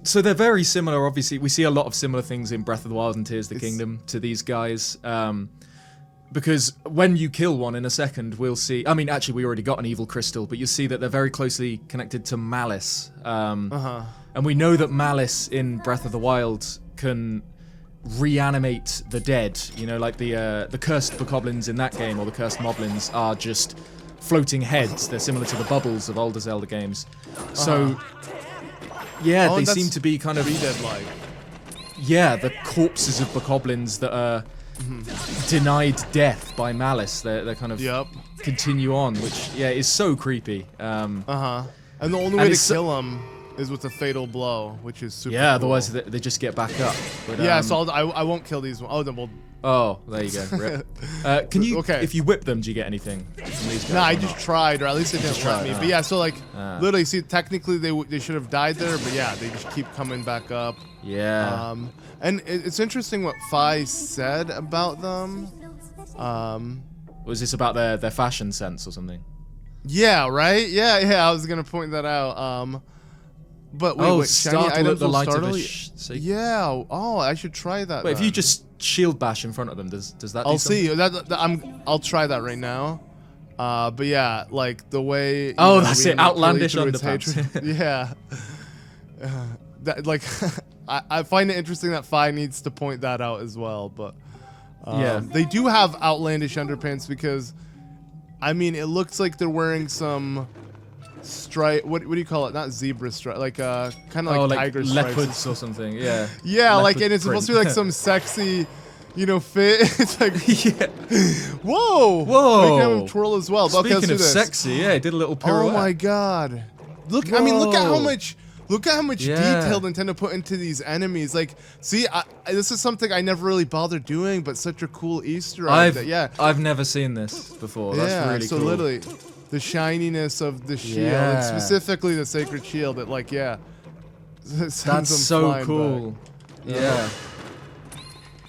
So they're very similar. Obviously, we see a lot of similar things in Breath of the Wild and Tears of the Kingdom to these guys. Because when you kill one in a second, we'll see... I mean, actually, we already got an evil crystal, but you'll see that they're very closely connected to Malice. And we know that Malice in Breath of the Wild can reanimate the dead. You know, like the cursed bokoblins in that game, or the cursed moblins, are just floating heads. They're similar to the bubbles of older Zelda games. So, yeah, they seem to be kind of... Dead-like. Yeah, the corpses of bokoblins that are... denied death by Malice. They're kind of continue on, which is so creepy. And the only way to kill them is with a fatal blow, which is super. Yeah, otherwise they just get back up. But, yeah, so I won't kill these ones. Oh, then we'll. Oh, there you go. Rip. Can you? Okay. If you whip them, do you get anything from these guys? No, I just tried, or at least they didn't let me. But yeah, so like literally, see, technically they should have died there, but yeah, they just keep coming back up. Yeah. And it's interesting what Fi said about them. Was this about their fashion sense or something? Yeah, right? Yeah, I was gonna point that out. But wait, shiny items will startle you? Yeah. Oh, I should try that. Wait, if you just shield bash in front of them, does that? I'll see. I'll try that right now. But yeah, like the way. Oh, that's it. Outlandish underpants. Yeah. That like. I find it interesting that Fi needs to point that out as well, but they do have outlandish underpants because, I mean, it looks like they're wearing some stripe. What do you call it? Not zebra stripe. Like kind of like tiger stripes. Leopards or something. Yeah. Yeah, Leopard like and it's supposed to be like some sexy, fit. It's like whoa. We can have him twirl as well. Speaking okay, of sexy, yeah, he did a little pirouette. Oh my god. Look, I mean, look at how much detail Nintendo put into these enemies. Like, see, this is something I never really bothered doing, but such a cool Easter egg. I've never seen this before. That's really so cool. Literally, the shininess of the shield, and specifically the sacred shield. That's so cool. Back. Yeah.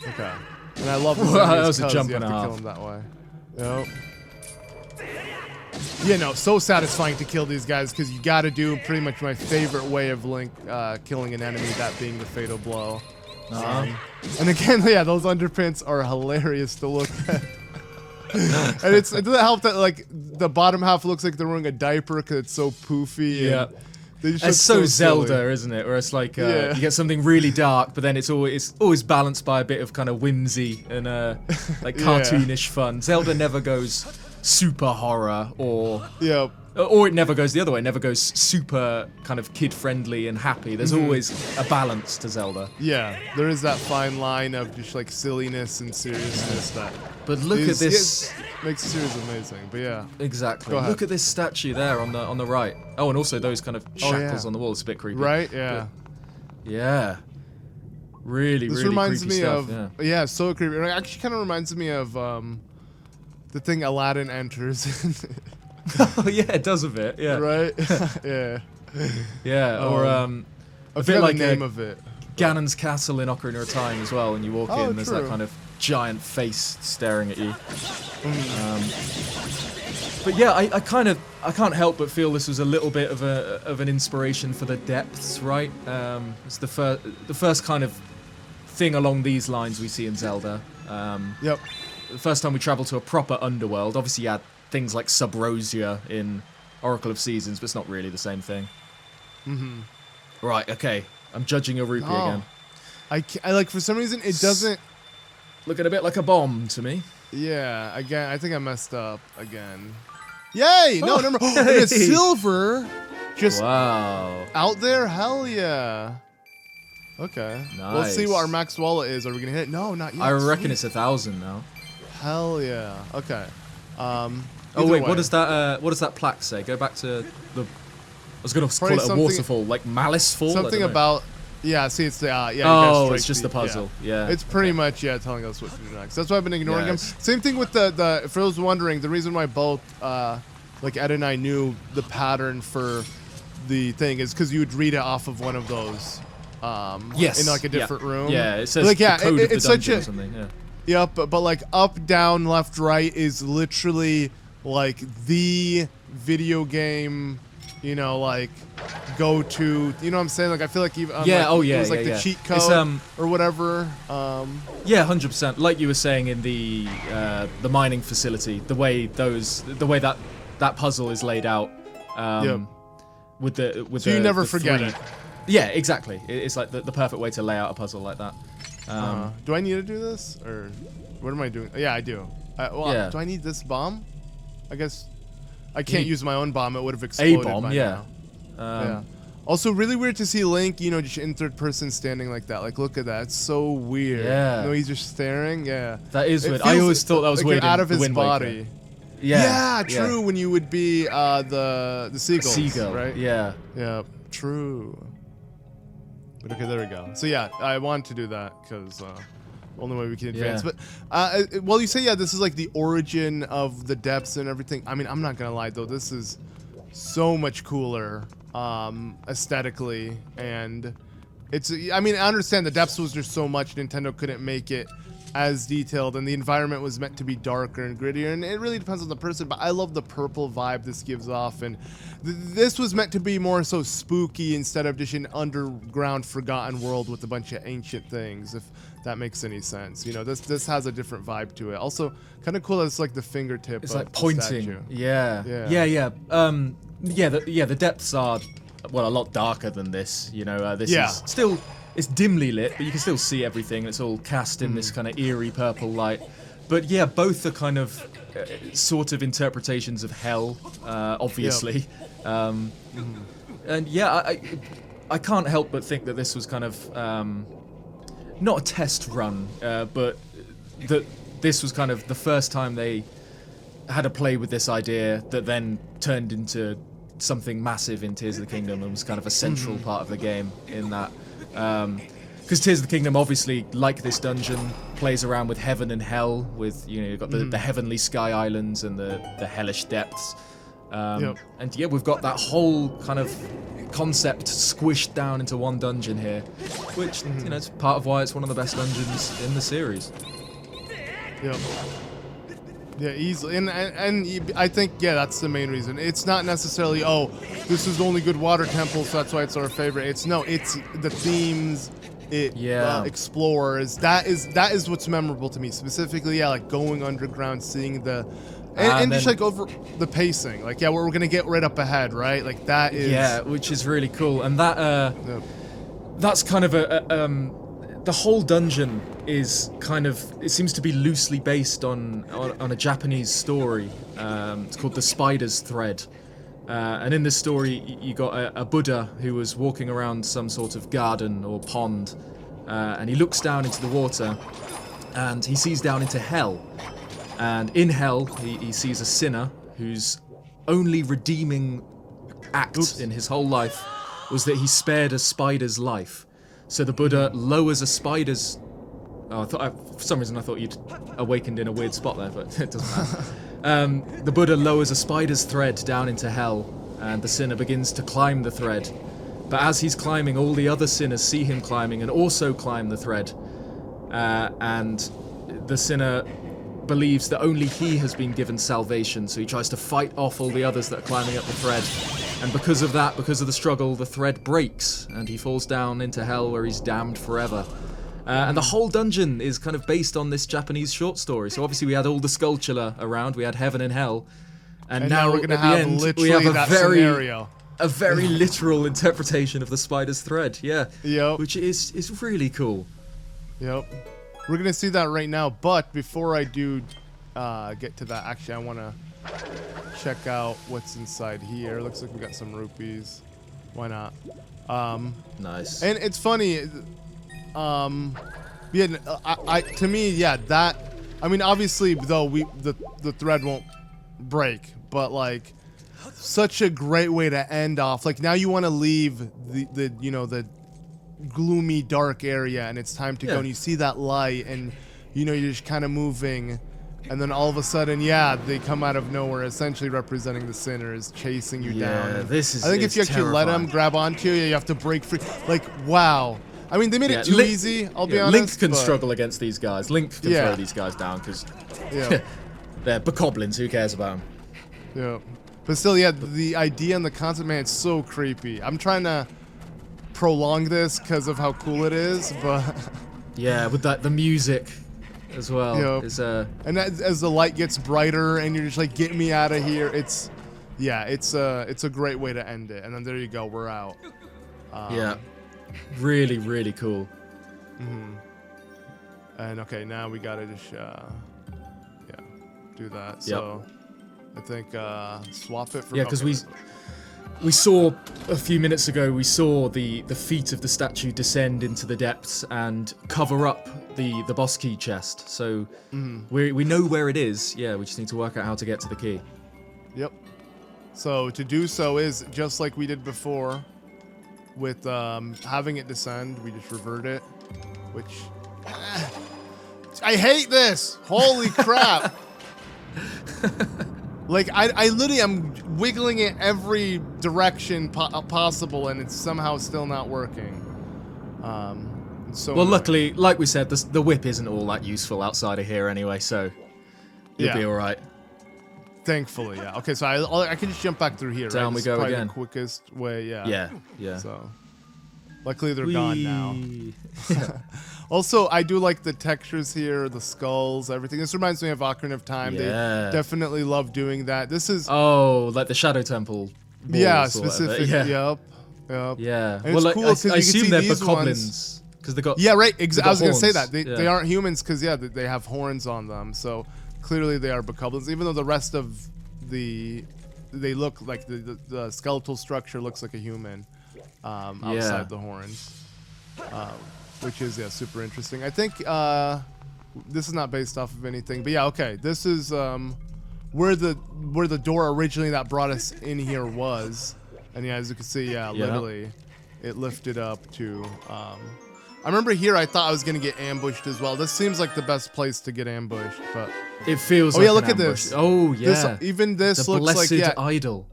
Okay. And I love that was a jump you have and to a kill half. him that way. Yep. Yeah, no, so satisfying to kill these guys because you got to do pretty much my favorite way of Link killing an enemy, that being the fatal blow. And again, those underpants are hilarious to look at. And it doesn't help that like the bottom half looks like they're wearing a diaper because it's so poofy. Yeah. It's so Zelda, isn't it? Where it's like you get something really dark, but then it's always balanced by a bit of kind of whimsy and like cartoonish fun. Zelda never goes super horror or it never goes the other way. It never goes super kind of kid-friendly and happy. There's always a balance to Zelda. Yeah, there is that fine line of just like silliness and seriousness that. But look at this. Makes the series amazing. But yeah. Exactly. Look at this statue there on the right. Oh, and also those kind of shackles on the wall. It's a bit creepy. Right? Yeah. But, yeah. Really, this really reminds creepy me stuff. of so creepy. It actually kind of reminds me of the thing Aladdin enters. Oh yeah, it does a bit. Yeah. Right. Yeah. Yeah. Or a bit like the name of it. Ganon's castle in Ocarina of Time as well. When you walk in, there's that kind of giant face staring at you. But yeah, I can't help but feel this was a little bit of an inspiration for the depths, right? It's the first kind of thing along these lines we see in Zelda. Yep. The first time we travel to a proper underworld. Obviously, you had things like Subrosia in Oracle of Seasons, but it's not really the same thing. Right. Okay. I'm judging your rupee again. I like, for some reason it doesn't. Looking a bit like a bomb to me. Yeah. Again, I think I messed up again. Yay! No, never. It's silver. Just out there. Hell yeah. Okay. Nice. Let's see what our max wallet is. Are we gonna hit it? No, not yet. I reckon it's 1,000 now. Hell yeah. Okay. Oh wait, what does that plaque say? Go back to the. I was gonna call it a waterfall, like Malice Fall. Something about. Yeah. See, it's the. Oh, it's just the puzzle. Yeah. It's pretty much telling us what to do next. That's why I've been ignoring them. Same thing with the. For those wondering, the reason why both like Ed and I knew the pattern for the thing is because you would read it off of one of those. Yes. In like a different room. Yeah. It says like, the code of the it's such dungeon or something. Yeah. Yep, but like up, down, left, right is literally like the video game, like go to, you know what I'm saying? Like I feel like even it was like the cheat code or whatever. Yeah, 100%. Like you were saying in the mining facility, the way that puzzle is laid out, with so you never forget it. Yeah, exactly. It's like the perfect way to lay out a puzzle like that. Do I need to do this, or what am I doing? Yeah, I do. Do I need this bomb? I guess I can't use my own bomb. It would have exploded. A bomb, by now. Yeah. Also, really weird to see Link, just in third person standing like that. Like, look at that. It's so weird. Yeah. No, he's just staring. Yeah. That is weird. I always thought that was like weird. Out of his Wind body. Waker. Yeah, true. When you would be the seagulls, seagull, right? Yeah. Yeah, true. But okay, there we go. So yeah, I want to do that because only way we can advance. But well, you say this is like the origin of the depths and everything. I mean, I'm not gonna lie though, this is so much cooler aesthetically, and it's. I mean, I understand the depths was just so much Nintendo couldn't make it as detailed, and the environment was meant to be darker and grittier, and it really depends on the person, but I love the purple vibe this gives off, and this was meant to be more so spooky instead of just an underground forgotten world with a bunch of ancient things, if that makes any sense. This has a different vibe to it. Also, kind of cool that it's like the fingertip. It's of like pointing. Statue. Yeah. The depths are a lot darker than this. This is still. It's dimly lit, but you can still see everything. It's all cast in this kind of eerie purple light. But yeah, both are kind of sort of interpretations of hell, obviously. And yeah, I can't help but think that this was kind of not a test run, but that this was kind of the first time they had a play with this idea that then turned into something massive in Tears of the Kingdom and was kind of a central part of the game in that. Because Tears of the Kingdom, obviously, like this dungeon, plays around with heaven and hell, with, you know, you've got the heavenly sky islands and the hellish depths. And yeah, we've got that whole kind of concept squished down into one dungeon here, which, you know, it's part of why it's one of the best dungeons in the series. Yeah, easily, and I think, yeah, that's the main reason. It's not necessarily, oh, this is the only good water temple, so that's why it's our favorite. It's the themes it explores. That is what's memorable to me specifically. Yeah, like going underground, seeing the and just like over the pacing. Like, yeah, we're gonna get right up ahead, right? Like that is which is really cool, and that that's kind of the whole dungeon is kind of, it seems to be loosely based on a Japanese story. It's called The Spider's Thread. And in this story, you got a Buddha who was walking around some sort of garden or pond, and he looks down into the water, and he sees down into hell. And in hell, he sees a sinner whose only redeeming act in his whole life was that he spared a spider's life. So the Buddha lowers a spider's... Oh, for some reason I thought you'd awakened in a weird spot there, but it doesn't matter. The Buddha lowers a spider's thread down into hell, and the sinner begins to climb the thread. But as he's climbing, all the other sinners see him climbing and also climb the thread. And the sinner believes that only he has been given salvation, so he tries to fight off all the others that are climbing up the thread. And because of that, because of the struggle, the thread breaks, and he falls down into hell where he's damned forever. And the whole dungeon is kind of based on this Japanese short story. So obviously we had all the Skulltula around, we had heaven and hell, and now we're gonna at have the end literally we have a very literal interpretation of the spider's thread. Yeah. Yep. Which is really cool. Yep. We're gonna see that right now, but before I do get to that, actually I wanna check out what's inside here. Looks like we got some rupees. Why not? Nice. And it's funny. Yeah. To me, yeah. That. I mean, obviously, though the thread won't break, but like, such a great way to end off. Like now you want to leave the you know the gloomy dark area, and it's time to go. And you see that light, and you know you're just kind of moving. And then all of a sudden, yeah, they come out of nowhere, essentially representing the sinners, chasing you down. Yeah, this is. I think if you actually let them grab onto you, you have to break free. Like, wow. I mean, they made it too easy. I'll be honest. Link can struggle against these guys. Link can throw these guys down because they're bokoblins. Who cares about them? Yeah, but still, yeah, the idea and the concept, man, it's so creepy. I'm trying to prolong this because of how cool it is, but yeah, with the music as well. And as the light gets brighter and you're just like, get me out of here, it's a great way to end it. And then there you go, we're out. Yeah, really, really cool. And okay, now we gotta just do that. So I think swap it for because we saw a few minutes ago, we saw the feet of the statue descend into the depths and cover up the boss key chest. So we know where it is. Yeah, we just need to work out how to get to the key. Yep. So to do so is just like we did before with having it descend. We just revert it, which I hate this. Holy crap. Like, I literally am wiggling it every direction possible, and it's somehow still not working. So well, luckily, like we said, the whip isn't all that useful outside of here anyway, so you'll be all right. Thankfully, yeah. Okay, so I can just jump back through here. Down we go again. The quickest way, Yeah. So, luckily they're gone now. Also, I do like the textures here, the skulls, everything. This reminds me of Ocarina of Time. They definitely love doing that. This is like the Shadow Temple. Yeah, specifically. Yep. Yeah. And well, it's cool I assume they're these bokoblins. Because they got I was gonna say horns. that they aren't humans because they have horns on them. So clearly they are bokoblins, even though the rest of they look like the skeletal structure looks like a human outside the horns, which is super interesting. I think this is not based off of anything, but okay, this is where the door originally that brought us in here was, and as you can see, literally, it lifted up to. I remember here I thought I was gonna get ambushed as well. This seems like the best place to get ambushed, but it feels. Oh like yeah, look an at ambush. this. Oh yeah. This the looks blessed like idol.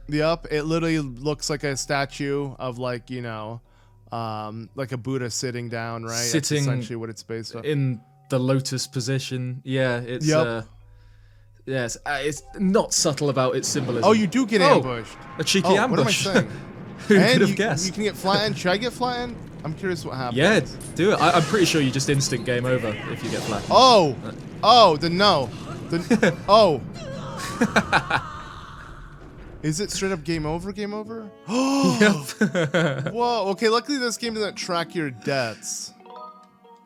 Yep, it literally looks like a statue of like like a Buddha sitting down, right? Sitting. That's essentially what it's based on. In the lotus position. Yeah, it's. Yep. Yes, it's not subtle about its symbolism. Oh, you do get ambushed. A cheeky ambush. What am I saying? Who and could have guessed? You can get flattened. Should I get flattened? I'm curious what happens. Yeah, do it. I'm pretty sure you just instant game over if you get flattened. Oh, no. Oh. Is it straight up game over? Game over? Yep. Whoa. Okay. Luckily, this game doesn't track your deaths.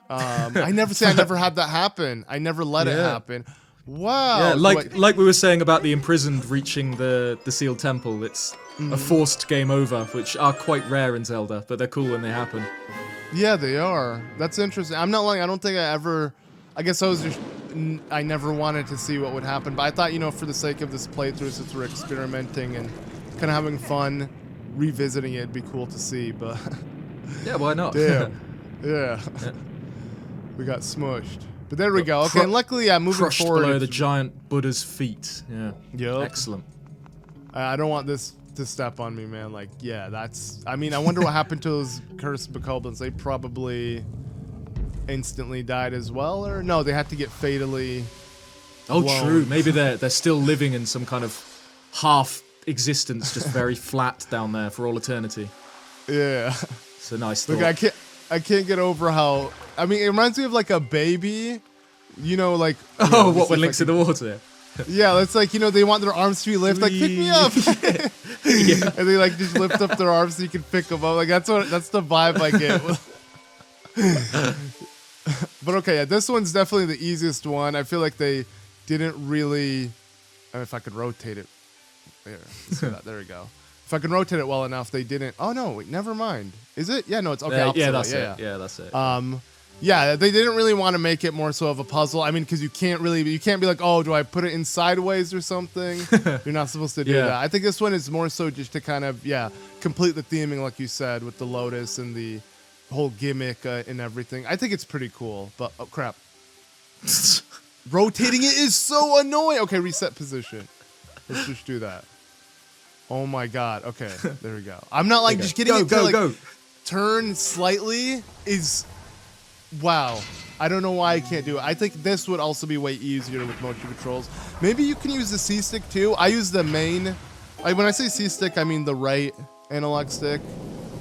I never had that happen. I never let it happen. Wow. Yeah, like we were saying about the imprisoned reaching the sealed temple. It's a forced game over, which are quite rare in Zelda, but they're cool when they happen. Yeah, they are. That's interesting. I'm not lying. I don't think I guess I never wanted to see what would happen, but I thought, for the sake of this playthrough, since we're experimenting and kind of having fun revisiting it, it'd be cool to see, but... Yeah, why not? Damn. Yeah. We got smushed. But there we go. Okay, and luckily, moving crushed forward... below the giant Buddha's feet. Yeah. Yep. Excellent. I don't want this to step on me, man. Like, yeah, that's... I mean, I wonder what happened to those cursed bokoblins. They probably instantly died as well, or... No, they had to get fatally... Oh, blown. true. Maybe they're still living in some kind of half existence, just very flat down there for all eternity. Yeah. It's a nice thought. Look, I can't get over how... I mean, it reminds me of like a baby, like... Oh, what, when Link's in the water? Yeah, it's like, they want their arms to be lifted, like, pick me up! Yeah. And they like just lift up their arms so you can pick them up. Like, that's the vibe I get. But okay, yeah, this one's definitely the easiest one. I feel like they didn't really... if I could rotate it. There, let's do that. There we go. If I can rotate it well enough, they didn't... Oh, no, wait, never mind. Is it? Yeah, no, it's okay. Yeah, that's it. Yeah, that's it. Yeah, they didn't really want to make it more so of a puzzle. I mean, because you can't be like, oh, do I put it in sideways or something? You're not supposed to do that. I think this one is more so just to kind of, complete the theming, like you said, with the lotus and the whole gimmick and everything. I think it's pretty cool, but, oh, crap. Rotating it is so annoying. Okay, reset position. Let's just do that. Oh my god. Okay, there we go. I'm not like just getting it to like turn slightly is... Wow. I don't know why I can't do it. I think this would also be way easier with motion controls. Maybe you can use the C-stick too. I use the main... Like when I say C-stick, I mean the right analog stick.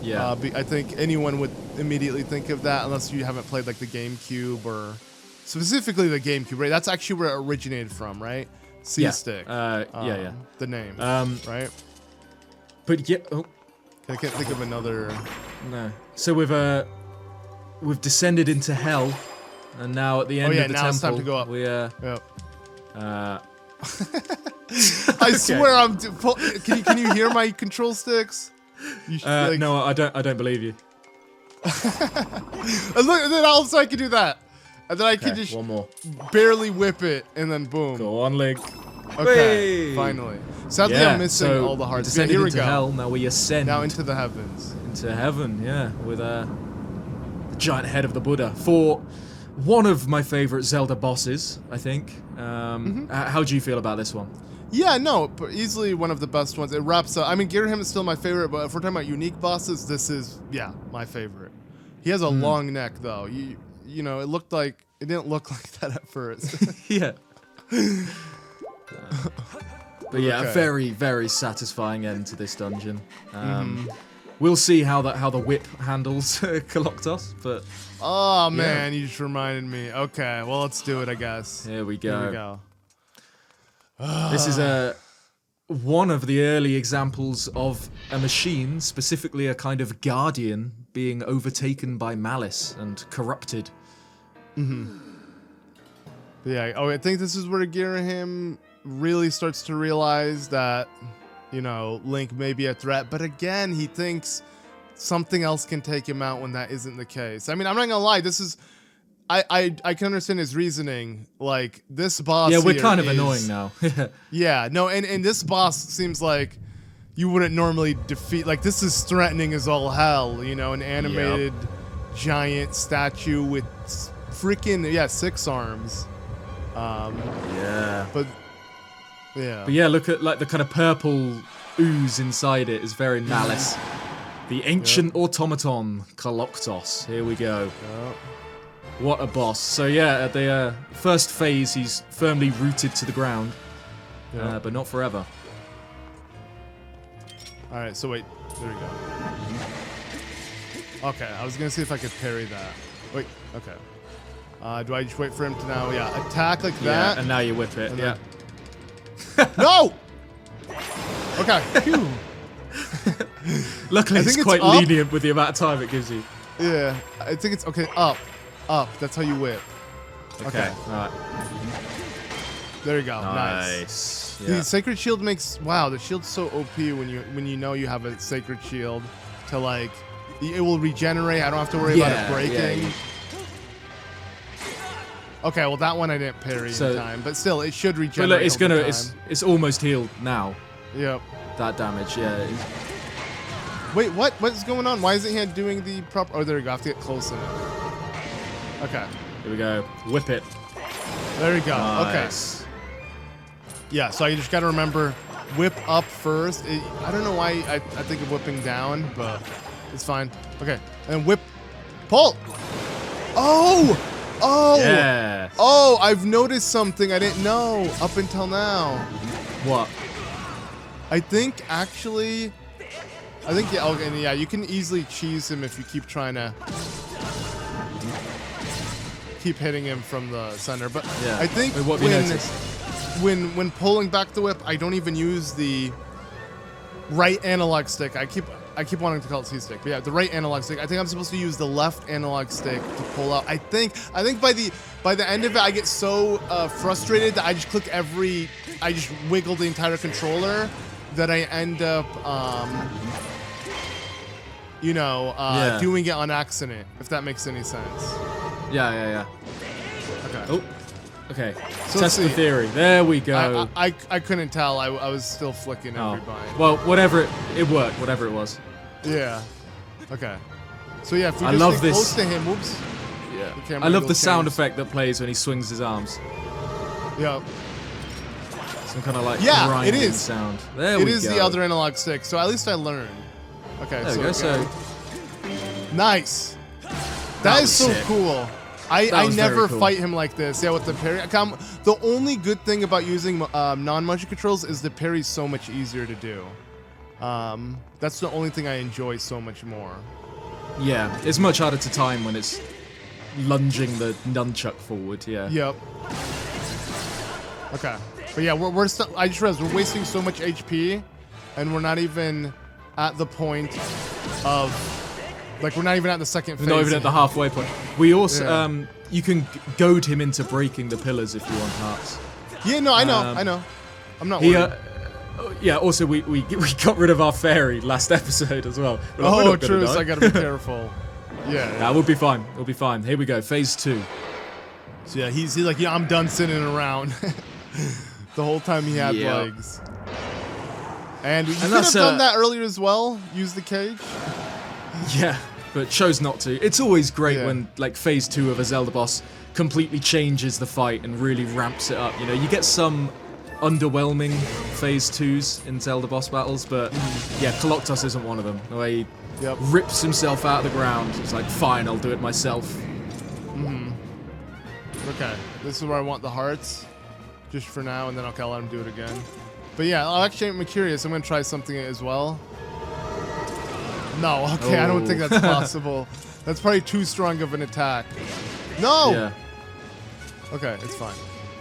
Yeah. I think anyone would immediately think of that unless you haven't played like the GameCube or... Specifically the GameCube, right? That's actually where it originated from, right? C-stick. Yeah. The name, right? But yeah... Oh. I can't think of another... No. So we've descended into hell, and now at the end of the temple, it's time to go up. We Yep. I swear I'm. Can you hear my control sticks? No, I don't believe you. And look, and then also I can do that, and then I can just one more. barely whip it, and then boom. Go on, Link. Okay, finally. Sadly, I'm missing all the hearts. Descended Here we into go. hell. Now we ascend. Now into the heavens. Into heaven, yeah, with the giant head of the Buddha. For one of my favorite Zelda bosses, I think. How do you feel about this one? Yeah, no, easily one of the best ones. It wraps up. I mean, Girahim is still my favorite, but if we're talking about unique bosses, this is, my favorite. He has a long neck, though. You know, it didn't look like that at first. Yeah. But yeah, a very, very satisfying end to this dungeon. We'll see how the whip handles Koloktos, but... Oh, man, you just reminded me. Okay, well, let's do it, I guess. Here we go. Here we go. This is a one of the early examples of a machine, specifically a kind of guardian, being overtaken by malice and corrupted. Yeah, I think this is where Girahim really starts to realize that, you know, Link may be a threat, but again, he thinks something else can take him out when that isn't the case. I mean, I'm not gonna lie, this is... I can understand his reasoning. Like, this boss Yeah, we're here kind of is, annoying now. yeah, no, and this boss seems like you wouldn't normally defeat. Like, this is threatening as all hell, you know, an animated giant statue with freaking, 6 arms. Yeah. But yeah. But yeah, look at like the kind of purple ooze inside it is very malice. The ancient automaton, Koloktos. Here we go. Yep. What a boss. So yeah, at the first phase, he's firmly rooted to the ground, but not forever. All right, so wait, there we go. Okay, I was gonna see if I could parry that. Wait, okay. Do I just wait for him to now, attack like that? Yeah, and now you whip it, yeah. No! Okay, phew. Luckily, it's quite lenient with the amount of time it gives you. Yeah, I think it's, okay, up. That's how you whip. Okay, alright. There you go, nice. Yeah. The Sacred Shield makes, wow, the shield's so OP when you know you have a Sacred Shield to like, it will regenerate, I don't have to worry about it breaking. Yeah. Okay, well that one I didn't parry in time, but still, it should regenerate. But look, it's almost healed now. Yep. That damage, yeah. Wait, what's going on? Why isn't he doing the proper, oh there we go, I have to get close enough. Okay. Here we go. Whip it. There we go. Nice. Okay. Yeah, so you just got to remember, whip up first. I don't know why I think of whipping down, but it's fine. Okay. And whip. Pull. Oh! Oh! Yes. Oh, I've noticed something I didn't know up until now. What? I think, actually... yeah, you can easily cheese him if you keep trying to... keep hitting him from the center, but I think when pulling back the whip, I don't even use the right analog stick. I keep wanting to call it C-stick, but yeah, the right analog stick. I think I'm supposed to use the left analog stick to pull out. I think by the end of it, I get so frustrated that I just I just wiggle the entire controller that I end up doing it on accident, if that makes any sense. Yeah. Okay. Oh, okay. So test the theory. There we go. I couldn't tell. I was still flicking everybody. Well, whatever it worked. Whatever it was. Yeah. Okay. So yeah, if we I just love stay this. close to him, whoops. Yeah. I love the sound effect that plays when he swings his arms. Yeah. Some kind of like it is sound. There we go. It is the other analog stick. So at least I learned. Okay. There we go. So nice. That is so cool. I never cool. fight him like this. Yeah, with the parry. The only good thing about using non-motion controls is the parry's so much easier to do. That's the only thing I enjoy so much more. Yeah, it's much harder to time when it's lunging the nunchuck forward. Yeah. Yep. Okay. But yeah, we're still. I just realized we're wasting so much HP, and we're not even at the point of. Like, we're not even at the second phase. Not even at the halfway point. We also, you can goad him into breaking the pillars if you want hearts. Yeah, no, I know. I'm not worried. Yeah, also, we got rid of our fairy last episode as well. Oh, true, so I gotta be careful. Yeah. Nah, we'll be fine. We'll be fine. Here we go, phase 2. So yeah, he's like, I'm done sitting around. The whole time he had legs. And you could have done that earlier as well. Use the cage. Yeah, but chose not to. It's always great when like phase 2 of a Zelda boss completely changes the fight and really ramps it up. You know, you get some underwhelming phase 2s in Zelda boss battles, but yeah, Koloktos isn't one of them. The way he rips himself out of the ground. It's like, fine, I'll do it myself. Okay, this is where I want the hearts, just for now, and then I'll let him do it again. But yeah, I'm curious. I'm gonna try something as well. No, okay, I don't think that's possible. That's probably too strong of an attack. No! Yeah. Okay, it's fine.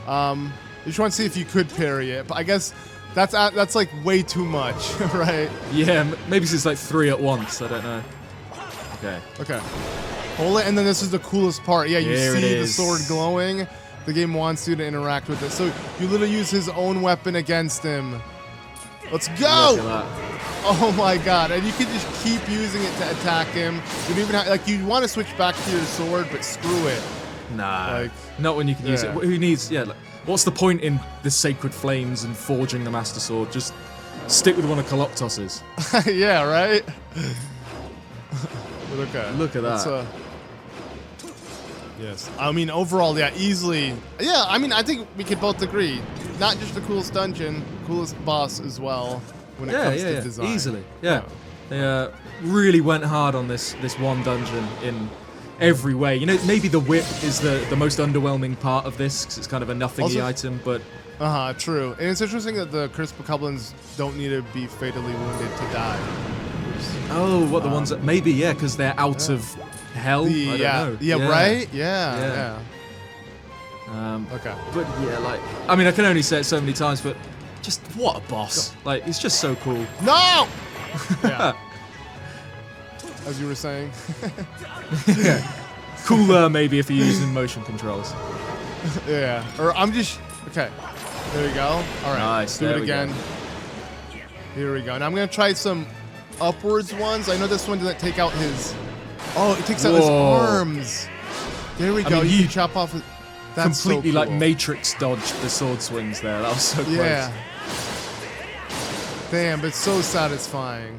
I just want to see if you could parry it, but I guess That's like way too much, right? Yeah, maybe it's like 3 at once. I don't know. Okay. Okay. Hold it, and then this is the coolest part. Yeah, you There it see the is. sword glowing. The game wants you to interact with it. So you literally use his own weapon against him. Let's go! Look at that. Oh my god. And you can just keep using it to attack him. You don't even have, like, you want to switch back to your sword, but screw it. Nah. Like, not when you can use it. yeah. Who needs... Yeah, like, what's the point in the sacred flames and forging the Master Sword? Just stick with one of Koloktos's. yeah, right? But okay. Look at that. Yes. I mean, overall, yeah, easily. Yeah, I mean, I think we could both agree. Not just the coolest dungeon, coolest boss as well when it comes to design. Easily. Yeah. They really went hard on this one dungeon in every way. You know, maybe the whip is the most underwhelming part of this because it's kind of a nothingy item, but... True. And it's interesting that the Crisp Goblins don't need to be fatally wounded to die. Oh, what the ones that... Maybe, yeah, because they're out of hell? I don't know. Yeah, right? Yeah. Okay. But yeah, like... I mean, I can only say it so many times, but just what a boss. Like, it's just so cool. No! Yeah. As you were saying. Yeah. Cooler, maybe, if you're using motion controls. Yeah. Or I'm just... Okay. There we go. All right. Nice. Do it again. Here we go. Now I'm going to try some upwards ones. I know this one doesn't take out his... Oh, it takes out his arms. There we go. mean, you can chop off his... That's completely so like cool. Matrix dodged the sword swings there. That was so close. Yeah. Damn, but so satisfying.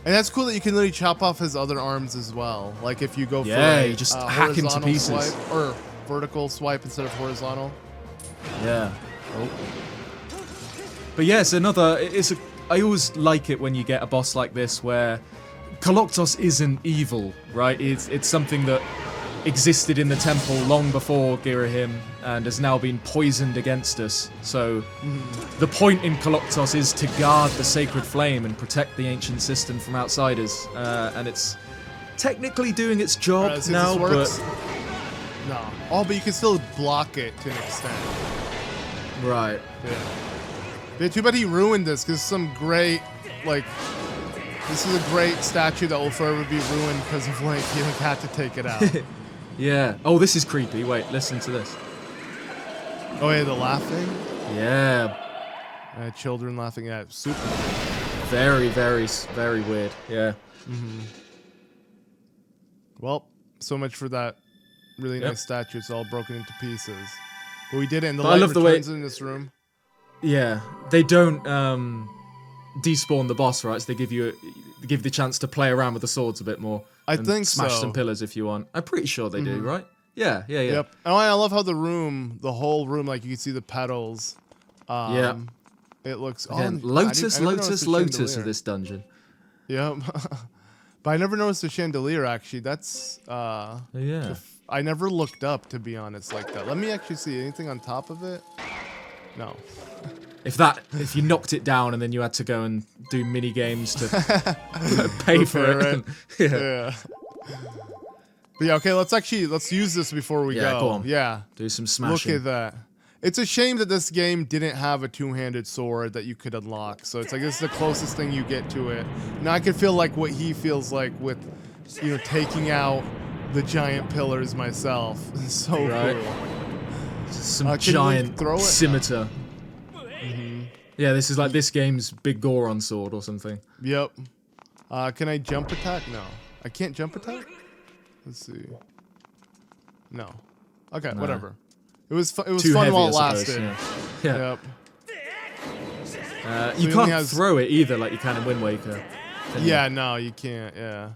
And that's cool that you can literally chop off his other arms as well. Like if you go for a you just hack him to horizontal pieces. swipe, or vertical swipe instead of horizontal. Yeah. Oh. But yeah, it's another. I always like it when you get a boss like this where Koloktos isn't evil, right? It's something that existed in the temple long before Girahim and has now been poisoned against us. So the point in Koloktos is to guard the sacred flame and protect the Ancient Cistern from outsiders. And it's technically doing its job now, but... No. Oh, but you can still block it to an extent. Right. Yeah, too bad he ruined this, because some great, like... This is a great statue that will forever be ruined because of Link. He had to take it out. Yeah. Oh, this is creepy. Wait, listen to this. Oh, yeah, the laughing? Yeah. Children laughing at super. Very, very, very weird. Yeah. Well, so much for that really nice statue. It's all broken into pieces. But we did it, and the light returns in this room. Yeah. They don't despawn the boss, right? So they give you the chance to play around with the swords a bit more. I think so. Smash some pillars if you want. I'm pretty sure they do, right? Yeah. Yep. Oh, and I love how the whole room, like you can see the petals. Yeah. It looks... Again, oh, Lotus of this dungeon. Yep. But I never noticed the chandelier, actually. That's... yeah. I never looked up, to be honest, like that. Let me actually see anything on top of it. No. If you knocked it down and then you had to go and do mini games to pay for it. Yeah. But yeah, okay, let's use this before we go. Go on. Yeah. Do some smashing. Look at that. It's a shame that this game didn't have a two-handed sword that you could unlock. So it's like this is the closest thing you get to it. Now I can feel like what he feels like with, taking out the giant pillars myself. It's so cool. Some giant scimitar. Yeah, this is like this game's big Goron sword or something. Yep. Can I jump attack? No. I can't jump attack? Let's see. No. Okay, whatever. It was fun while it lasted. Yeah. Yep. You can't throw it either like you can in Wind Waker. Yeah, no, you can't. Yeah.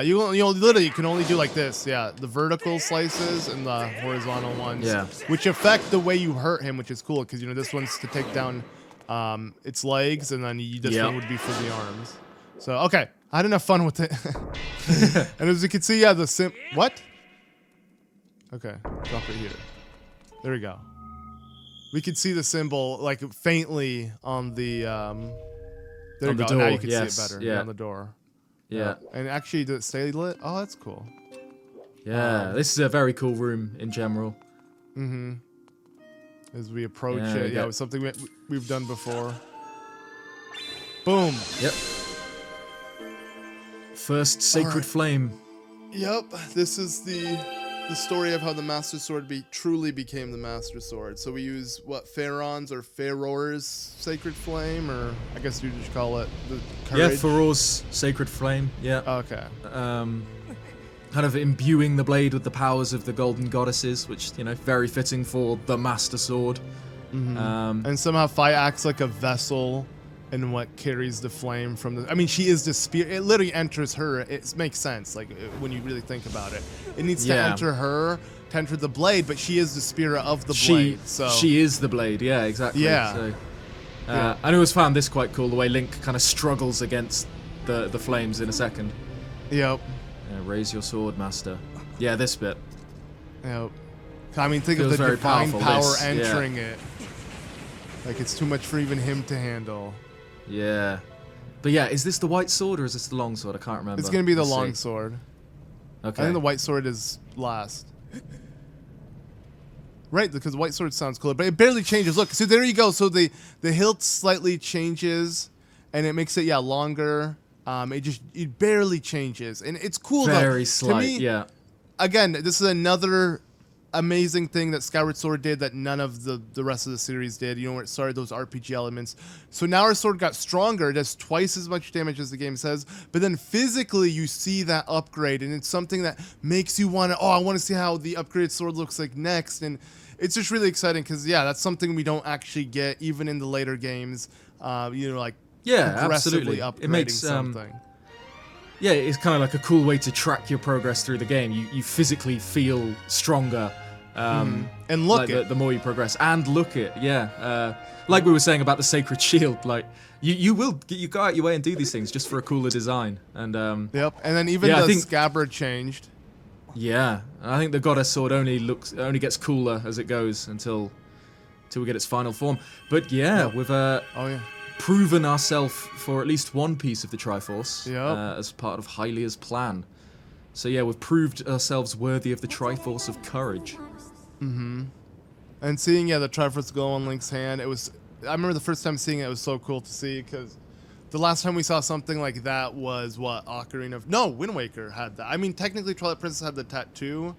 You literally can only do like this. Yeah, the vertical slices and the horizontal ones. Yeah. Which affect the way you hurt him, which is cool because this one's to take down its legs, and then this one would be for the arms. So okay, I had enough fun with it. And as you can see, the what? Okay, drop it here. There we go. We could see the symbol like faintly on the there we go. Now you can see it better. Yeah, on the door. Yeah. And actually, did it stay lit? Oh, that's cool. Yeah, this is a very cool room in general. as we approach Yeah, it. Yeah, it was something we've done before. Boom. Yep. First sacred flame. Yep. This is the story of how the Master Sword truly became the Master Sword. So we use what, Faron's or Faror's sacred flame, or I guess you just call it the courage. Yeah, Faror's sacred flame. Yeah. Okay. Kind of imbuing the blade with the powers of the golden goddesses, which, you know, very fitting for the Master Sword. And somehow Fi acts like a vessel and what carries the flame from the... I mean, she is the spear. It literally enters her. It makes sense, like, when you really think about it. It needs to enter her, to enter the blade, but she is the spirit of the blade, so... She is the blade, yeah, exactly. Yeah. So, I always found this quite cool, the way Link kind of struggles against the flames in a second. Yep. Yeah, raise your sword, master. Yeah, this bit. Yep. I mean, think of Feels the very divine powerful, power this, entering it. Like, it's too much for even him to handle. Yeah. But yeah, is this the white sword or is this the long sword? I can't remember. It's going to be the Let's long see. sword. Okay. I think the white sword is last. Right, because white sword sounds cooler, but it barely changes. Look, so there you go. So the hilt slightly changes, and it makes it, longer. It barely changes, and it's cool though. Very slight, to me, yeah. Again, this is another amazing thing that Skyward Sword did that none of the rest of the series did. You know, where it started those RPG elements. So now our sword got stronger. It does twice as much damage as the game says. But then physically, you see that upgrade, and it's something that makes you want to. Oh, I want to see how the upgraded sword looks like next, and it's just really exciting because that's something we don't actually get even in the later games. You know, like. Yeah, Progressively absolutely. upgrading It makes something. Yeah, it's kind of like a cool way to track your progress through the game. You physically feel stronger, And look like it. the more you progress, and look it. Yeah, like we were saying about the sacred shield, like you go out your way and do these things just for a cooler design. And Yep, and then even I the think- scabbard changed. yeah, I think the goddess sword only gets cooler as it goes until we get its final form. But we've Oh yeah. proven ourselves for at least one piece of the Triforce Yep. as part of Hylia's plan. So yeah, we've proved ourselves worthy of the Triforce of Courage. And seeing the Triforce glow on Link's hand, I remember the first time seeing it, it was so cool to see, because the last time we saw something like that was Wind Waker had that. I mean, technically Twilight Princess had the tattoo,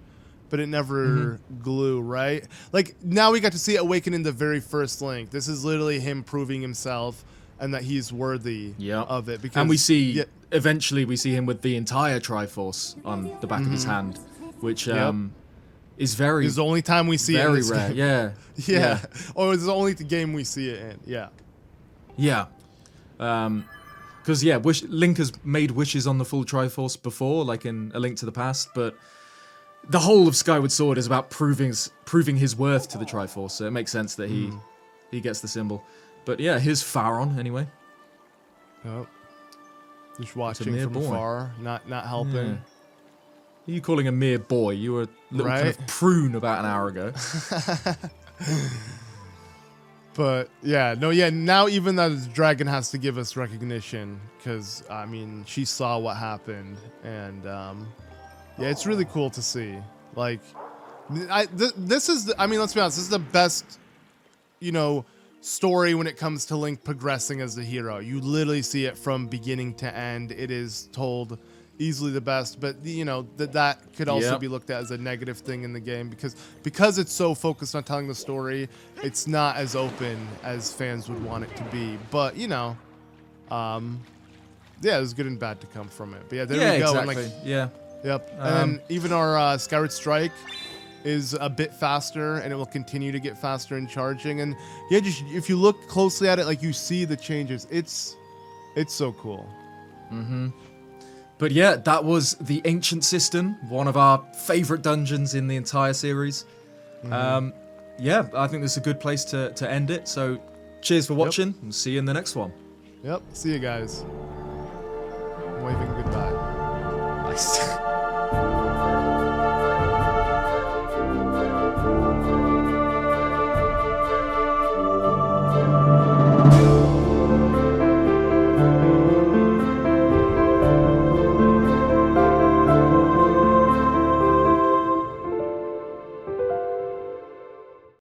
but it never glue, right? Like, now we got to see it awaken in the very first Link. This is literally him proving himself and that he's worthy of it. Because, And we see, eventually we see him with the entire Triforce on the back of his hand, which is very... It's the only time we see it in very this rare, game. yeah. Or it's the only game we see it in, Yeah. Because, Link has made wishes on the full Triforce before, like in A Link to the Past, but the whole of Skyward Sword is about proving his worth to the Triforce, so it makes sense that he gets the symbol. But yeah, here's Faron, anyway. Yep. Just watching mere from boy. afar, not helping. Yeah. Are you calling a mere boy? You were a little kind of prune about an hour ago. But now even that dragon has to give us recognition, because I mean, she saw what happened, and it's really cool to see. Like, let's be honest, this is the best, story when it comes to Link progressing as the hero. You literally see it from beginning to end. It is told easily the best, but that could also be looked at as a negative thing in the game, because it's so focused on telling the story. It's not as open as fans would want it to be, but there's good and bad to come from it. But there we go. Exactly. And yep. And then even our Skyward Strike is a bit faster, and it will continue to get faster in charging. And just if you look closely at it, like, you see the changes. It's so cool. But yeah, that was the Ancient Cistern, one of our favorite dungeons in the entire series. I think this is a good place to end it. So cheers for watching, and see you in the next one. Yep, see you guys. I'm waving goodbye. Nice.